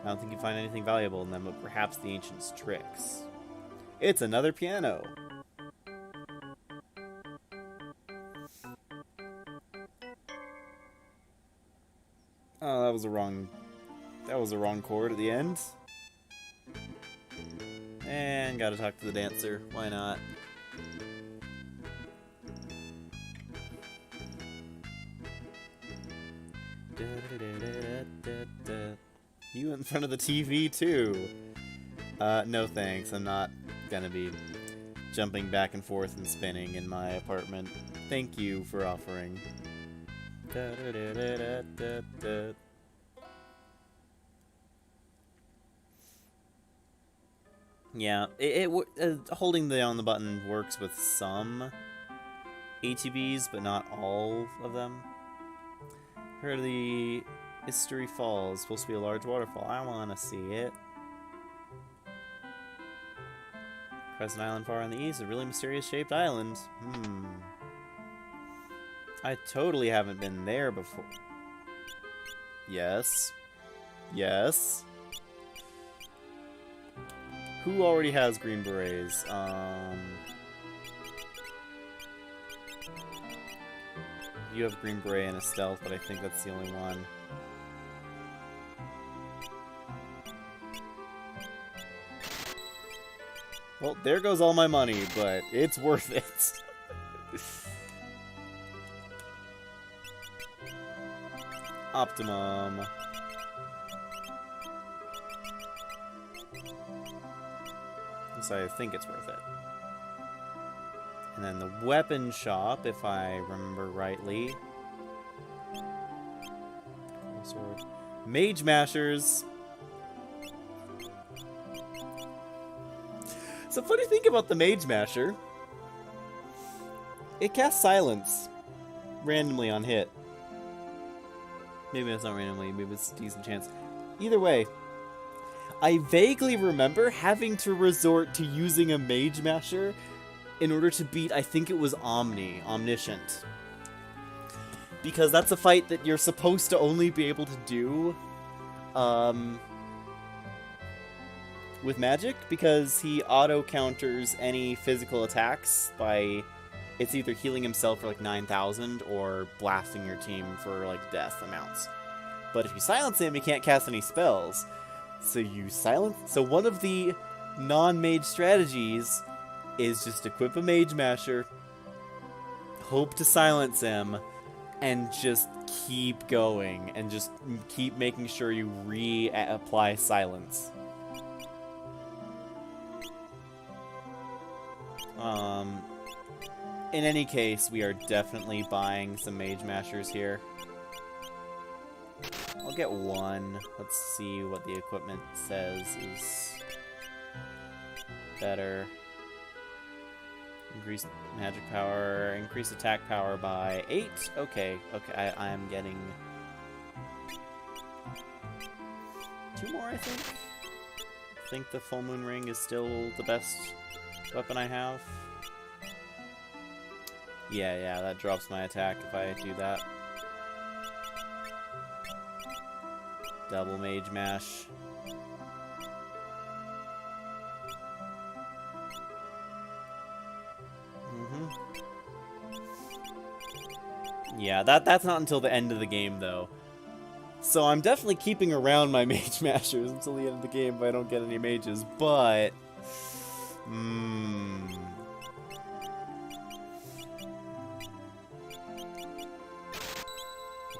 I don't think you'd find anything valuable in them, but perhaps the ancients' tricks. It's another piano! Oh, that was the wrong chord at the end. And gotta talk to the dancer. Why not? You in front of the TV too. No thanks. I'm not gonna be jumping back and forth and spinning in my apartment. Thank you for offering. Yeah, holding down the button works with some ATBs, but not all of them. Heard of the History Falls. It's supposed to be a large waterfall. I want to see it. Crescent Island far on the east, a really mysterious shaped island. I totally haven't been there before. Yes. Yes. Who already has green berets? You have green beret and a stealth, but I think that's the only one. Well, there goes all my money, but it's worth it. Optimum. So I think it's worth it. And then the weapon shop, if I remember rightly. Sword. Mage Mashers. So funny thing about the Mage Masher. It casts Silence randomly on hit. Maybe it's not randomly, maybe it's a decent chance. Either way, I vaguely remember having to resort to using a Mage Masher in order to beat, I think it was Omniscient. Because that's a fight that you're supposed to only be able to do with magic, because he auto-counters any physical attacks by... It's either healing himself for like 9,000 or blasting your team for like death amounts. But if you silence him, he can't cast any spells. So you silence... So one of the non-mage strategies is just equip a Mage Masher, hope to silence him, and just keep going. And just keep making sure you reapply silence. In any case, we are definitely buying some Mage Mashers here. I'll get one. Let's see what the equipment says is better. Increase magic power, increase attack power by 8. Okay, I am getting 2 more, I think. I think the Full Moon Ring is still the best weapon I have. Yeah, that drops my attack if I do that. Double Mage Mash. Yeah, that's not until the end of the game, though. So I'm definitely keeping around my Mage Mashers until the end of the game if I don't get any mages, but...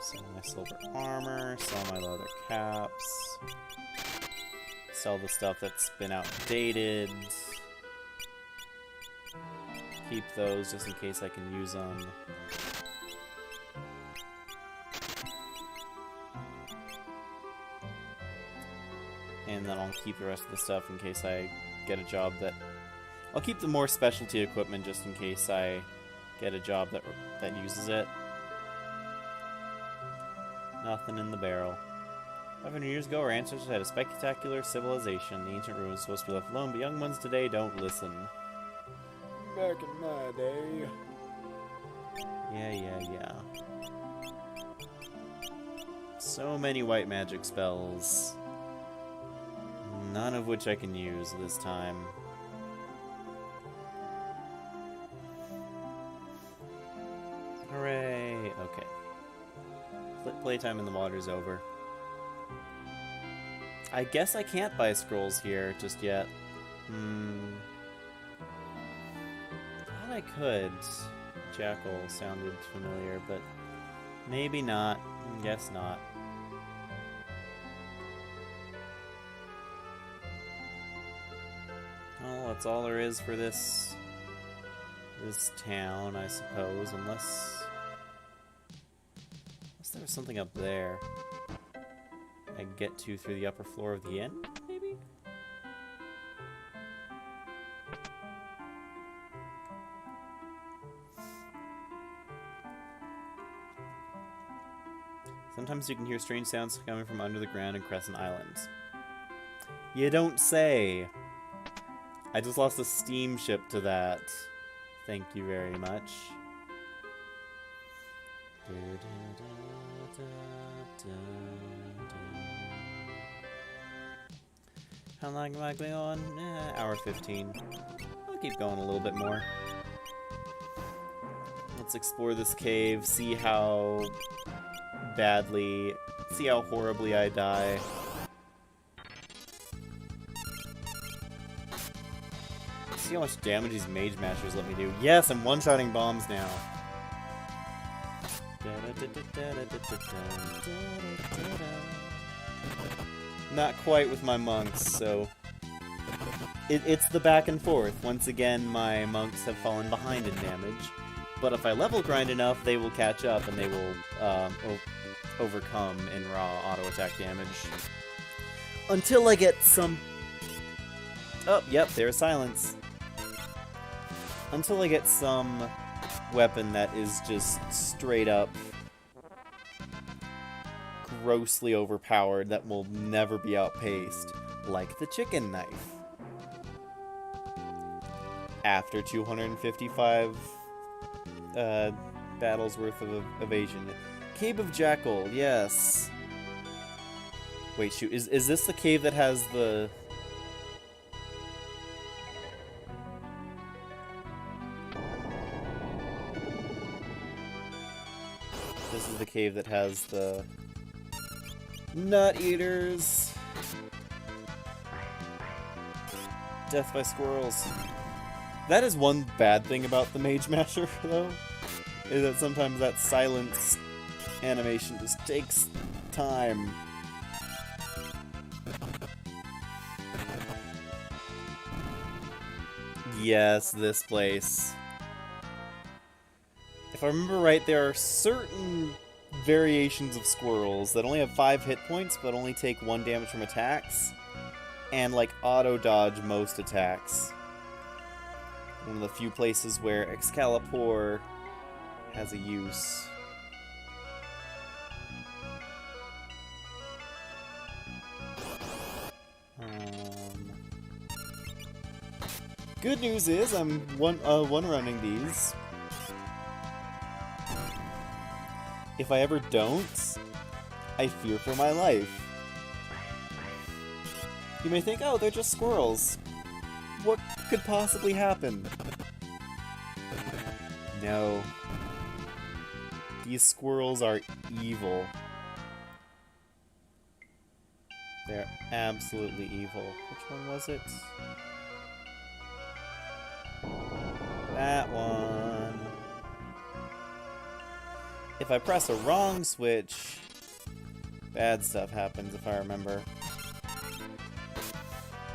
Sell my silver armor, sell my leather caps, sell the stuff that's been outdated, keep those just in case I can use them. And then I'll keep the rest of the stuff in case I get a job that... I'll keep the more specialty equipment just in case I get a job that uses it. Nothing in the barrel. 500 years ago, our ancestors had a spectacular civilization. The ancient ruins were supposed to be left alone, but young ones today don't listen. Back in my day. Yeah. So many white magic spells. None of which I can use this time. Hooray! Okay. Playtime in the water's over. I guess I can't buy scrolls here just yet. Thought I could. Jackal sounded familiar, but maybe not. Guess not. Well, that's all there is for this town, I suppose, unless there was something up there I can get to through the upper floor of the inn, maybe? Sometimes you can hear strange sounds coming from under the ground in Crescent Islands. You don't say. I just lost a steamship to that. Thank you very much. How long am I going on? Hour 15. I'll keep going a little bit more. Let's explore this cave, see how horribly I die. See how much damage these Mage Mashers let me do. Yes, I'm one-shotting bombs now. Not quite with my monks, so... It's the back and forth. Once again, my monks have fallen behind in damage. But if I level grind enough, they will catch up and they will overcome in raw auto-attack damage. Until I get some... Oh, yep, there's silence. Until I get some weapon that is just straight up grossly overpowered that will never be outpaced, like the chicken knife. After 255 battles worth of evasion. Cave of Jackal, yes. Wait, shoot, is this the cave that has the... This is the cave that has the... Nut Eaters! Death by squirrels. That is one bad thing about the Mage Masher, though, is that sometimes that silence animation just takes time. Yes, this place. If I remember right, there are certain variations of squirrels that only have 5 hit points, but only take 1 damage from attacks, and like auto-dodge most attacks. One of the few places where Excalibur has a use. Good news is I'm one-running these. If I ever don't, I fear for my life. You may think, oh, they're just squirrels. What could possibly happen? No. These squirrels are evil. They're absolutely evil. Which one was it? That one. If I press a wrong switch, bad stuff happens if I remember.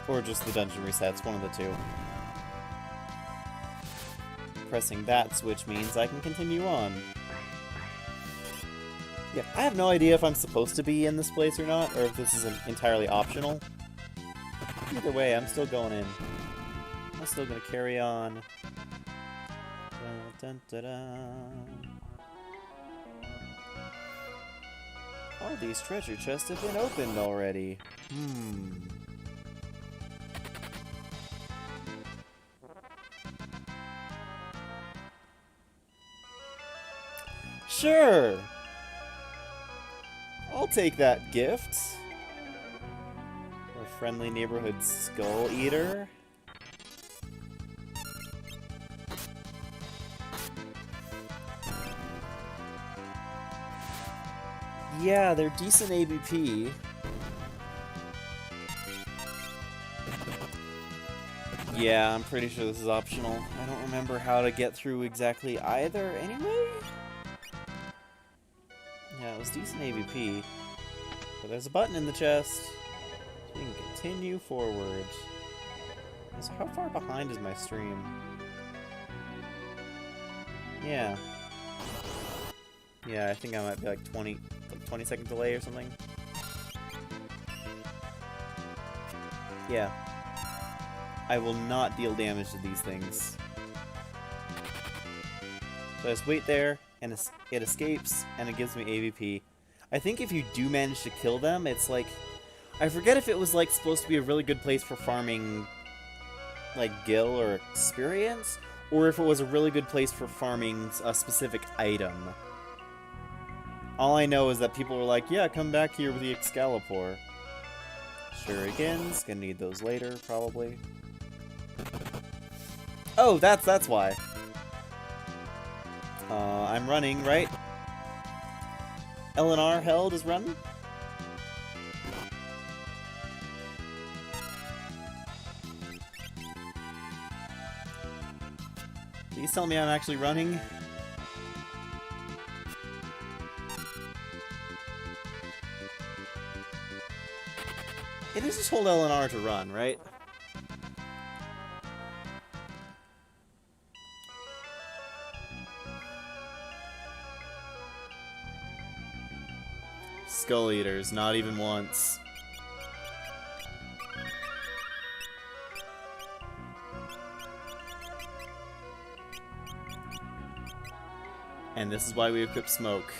Or just the dungeon resets, one of the two. Pressing that switch means I can continue on. Yeah, I have no idea if I'm supposed to be in this place or not, or if this is entirely optional. Either way, I'm still going in. I'm still gonna carry on. Dun, dun, dun, dun. All these treasure chests have been opened already. Sure! I'll take that gift. Or friendly neighborhood skull eater. Yeah, they're decent ABP. Yeah, I'm pretty sure this is optional. I don't remember how to get through exactly either anyway. Yeah, it was decent ABP. But there's a button in the chest. So you can continue forward. So how far behind is my stream? Yeah. Yeah, I think I might be like 20-second delay or something. Yeah. I will not deal damage to these things. So I just wait there, and it escapes, and it gives me AVP. I think if you do manage to kill them, it's like... I forget if it was like supposed to be a really good place for farming like, gil or experience, or if it was a really good place for farming a specific item. All I know is that people were like, yeah, come back here with the Excalibur. Shurikens, gonna need those later, probably. Oh, that's why. I'm running, right? LNR held is running? Please tell me I'm actually running. It is just hold LNR to run, right? Skull Eaters, not even once. And this is why we equip Smoke.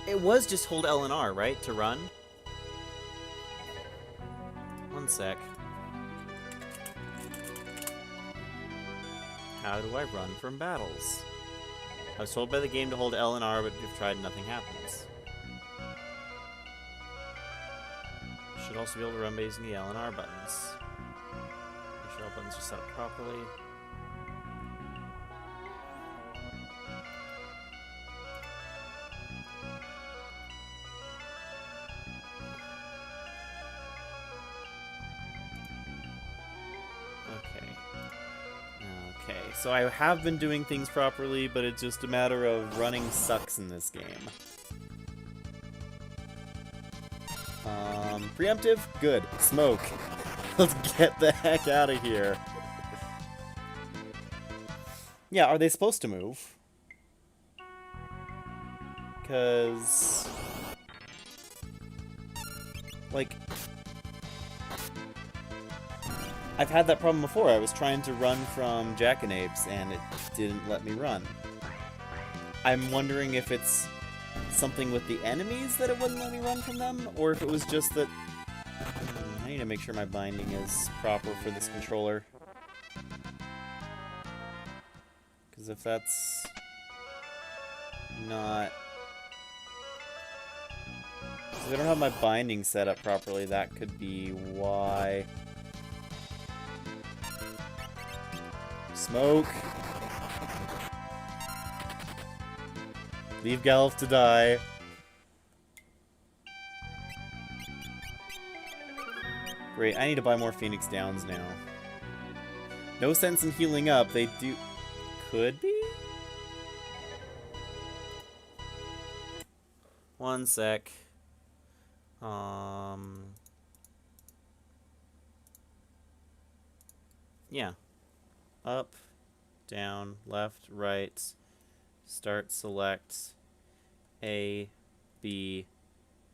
It was just hold L and R, right? To run? One sec. How do I run from battles? I was told by the game to hold L and R, but if tried, nothing happens. Should also be able to run by using the L and R buttons. Make sure all buttons are set up properly. Okay, so I have been doing things properly, but it's just a matter of running sucks in this game. Preemptive? Good. Smoke. Let's get the heck out of here. Yeah, are they supposed to move? Because... like... I've had that problem before. I was trying to run from Jackanapes, and it didn't let me run. I'm wondering if it's something with the enemies that it wouldn't let me run from them, or if it was just that... I need to make sure my binding is proper for this controller. Because if that's... not... if I don't have my binding set up properly, that could be why... Smoke. Leave Galuf to die. Great, I need to buy more Phoenix Downs now. No sense in healing up, they do... could be? One sec. Yeah. Up, down, left, right, start, select, A, B,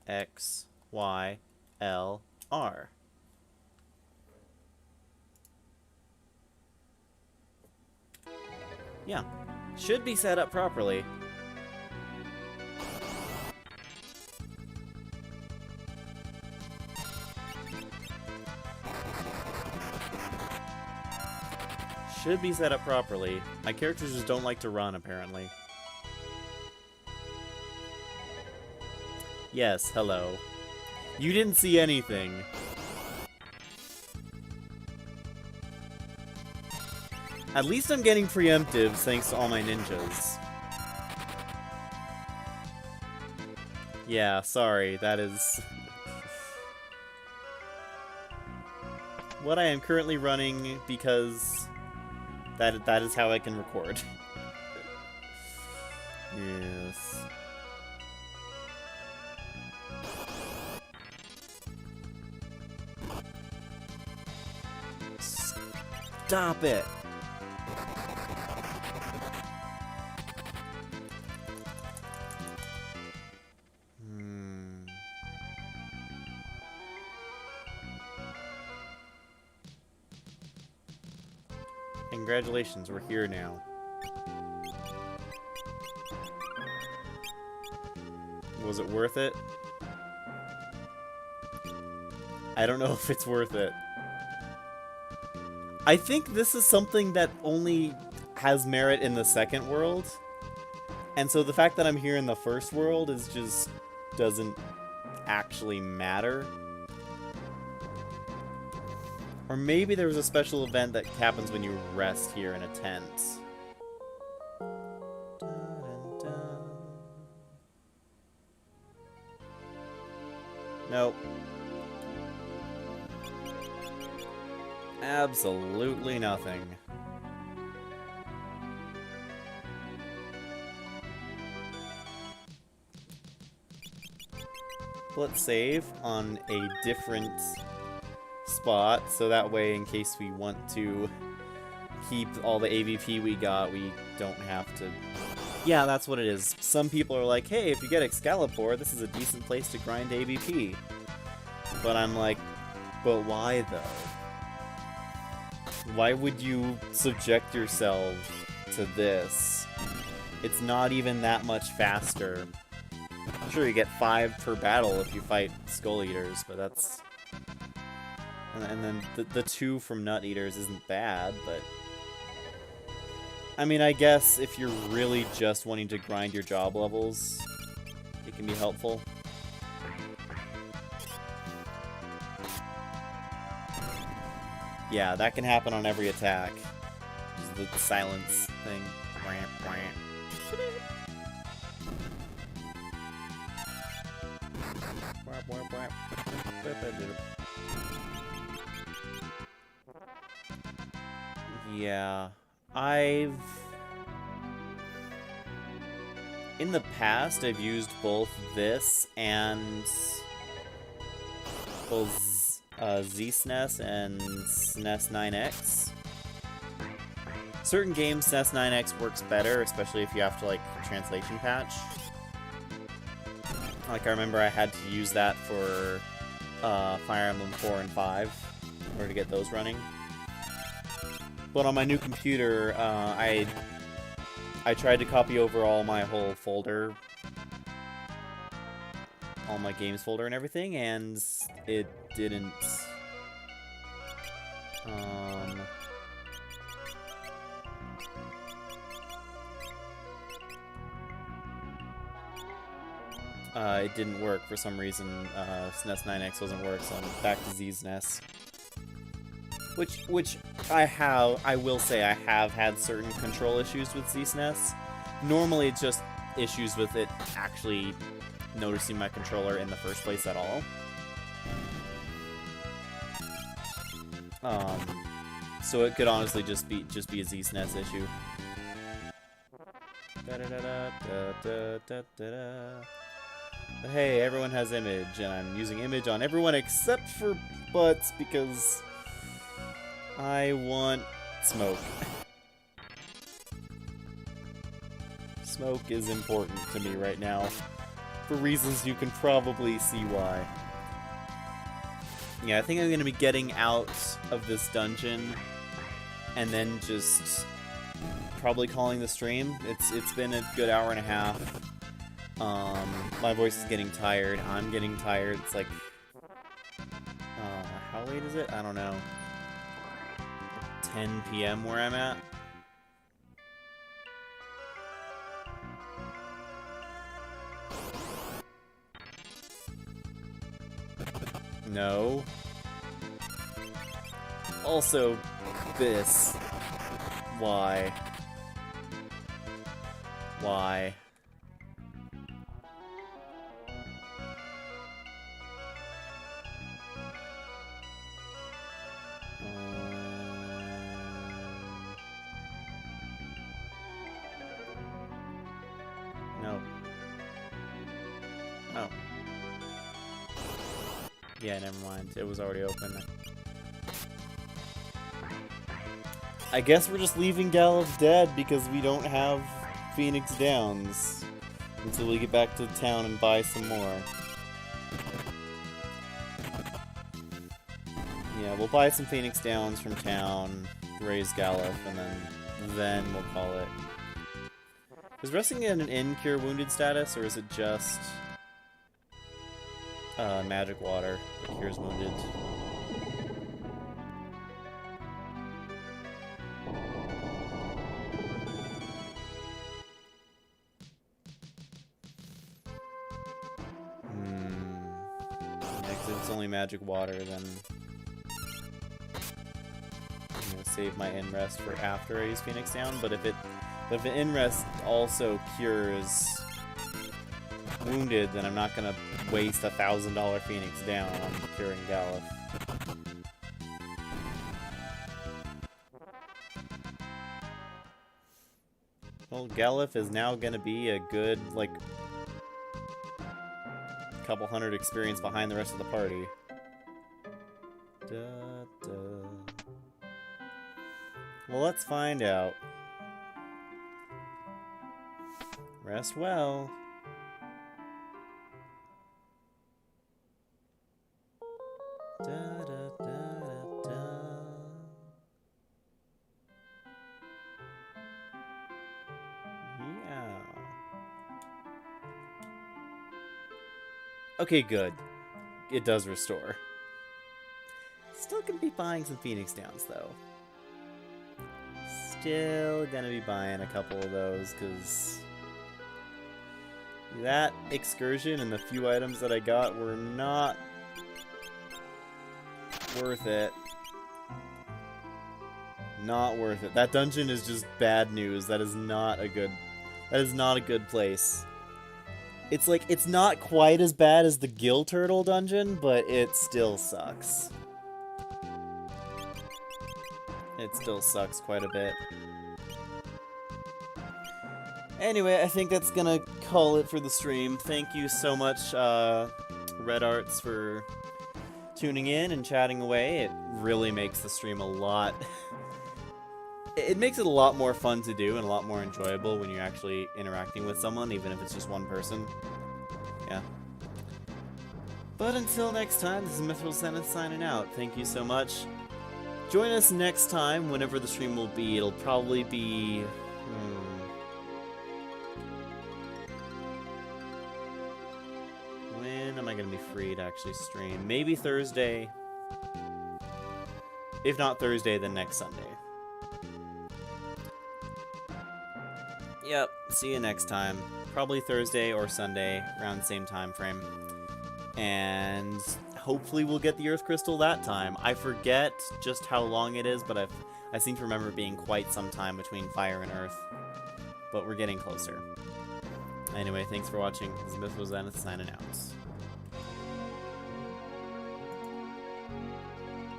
X, Y, L, R. Yeah, should be set up properly. Should be set up properly. My characters just don't like to run, apparently. Yes, hello. You didn't see anything. At least I'm getting preemptives thanks to all my ninjas. Yeah, sorry, that is... what I am currently running because... That is how I can record. Yes. Stop it! Congratulations, we're here now. Was it worth it? I don't know if it's worth it. I think this is something that only has merit in the second world. And so the fact that I'm here in the first world is just doesn't actually matter. Or maybe there was a special event that happens when you rest here in a tent. Nope. Absolutely nothing. Let's save on a different spot, so that way in case we want to keep all the AVP we got, we don't have to... Yeah, that's what it is. Some people are like, hey, if you get Excalibur, this is a decent place to grind AVP. But I'm like, but why though? Why would you subject yourself to this? It's not even that much faster. Sure, you get 5 per battle if you fight Skull Eaters, but that's... And then the 2 from Nut Eaters isn't bad, but... I mean, I guess if you're really just wanting to grind your job levels, it can be helpful. Yeah, that can happen on every attack. Just the silence thing. Yeah, in the past, I've used both this and both Z-SNES and SNES 9X. Certain games, SNES 9X works better, especially if you have to, like, translation patch. Like, I remember I had to use that for Fire Emblem 4 and 5 in order to get those running. But on my new computer, I tried to copy over all my whole folder, all my games folder and everything, and it didn't. It didn't work for some reason. SNES 9X doesn't work, so I'm back to Z-SNES. Which I will say I have had certain control issues with Z-SNES. Normally it's just issues with it actually noticing my controller in the first place at all. So it could honestly just be a Z-SNES issue. But hey, everyone has image, and I'm using image on everyone except for Butts because I want smoke. Smoke is important to me right now, for reasons you can probably see why. Yeah, I think I'm going to be getting out of this dungeon, and then just probably calling the stream. It's been a good hour and a half. My voice is getting tired. I'm getting tired. It's like, how late is it? I don't know. 10 p.m. where I'm at. No. Also, this. Why? Why? No. Oh. Yeah, never mind. It was already open. I guess we're just leaving Gallows dead because we don't have Phoenix Downs until we get back to town and buy some more. Yeah, we'll buy some Phoenix Downs from town, raise Galuf, and then we'll call it. Is resting in an inn cure wounded status, or is it just magic water that cures wounded? If it's only magic water, then I'm gonna save my in rest for after I use Phoenix Down. But if an in rest also cures wounded, then I'm not gonna waste $1,000 Phoenix Down on curing Galuf. Well, Galuf is now gonna be a good, like, couple hundred experience behind the rest of the party. Well, let's find out. Rest well. Okay, good. It does restore. Still gonna be buying some Phoenix Downs, though. Still gonna be buying a couple of those, because that excursion and the few items that I got were not worth it. Not worth it. That dungeon is just bad news. That is not a good place. It's like, it's not quite as bad as the Gill Turtle dungeon, but it still sucks. It still sucks quite a bit. Anyway, I think that's gonna call it for the stream. Thank you so much, Red Arts, for tuning in and chatting away. It really makes the stream a lot... It makes it a lot more fun to do and a lot more enjoyable when you're actually interacting with someone, even if it's just one person. Yeah. But until next time, this is Mithril Zenith signing out. Thank you so much. Join us next time, whenever the stream will be. It'll probably be... When am I going to be free to actually stream? Maybe Thursday. If not Thursday, then next Sunday. Yep, see you next time. Probably Thursday or Sunday, around the same time frame. And hopefully we'll get the Earth Crystal that time. I forget just how long it is, but I seem to remember it being quite some time between Fire and Earth. But we're getting closer. Anyway, thanks for watching. This is Mithril Zenith signing out.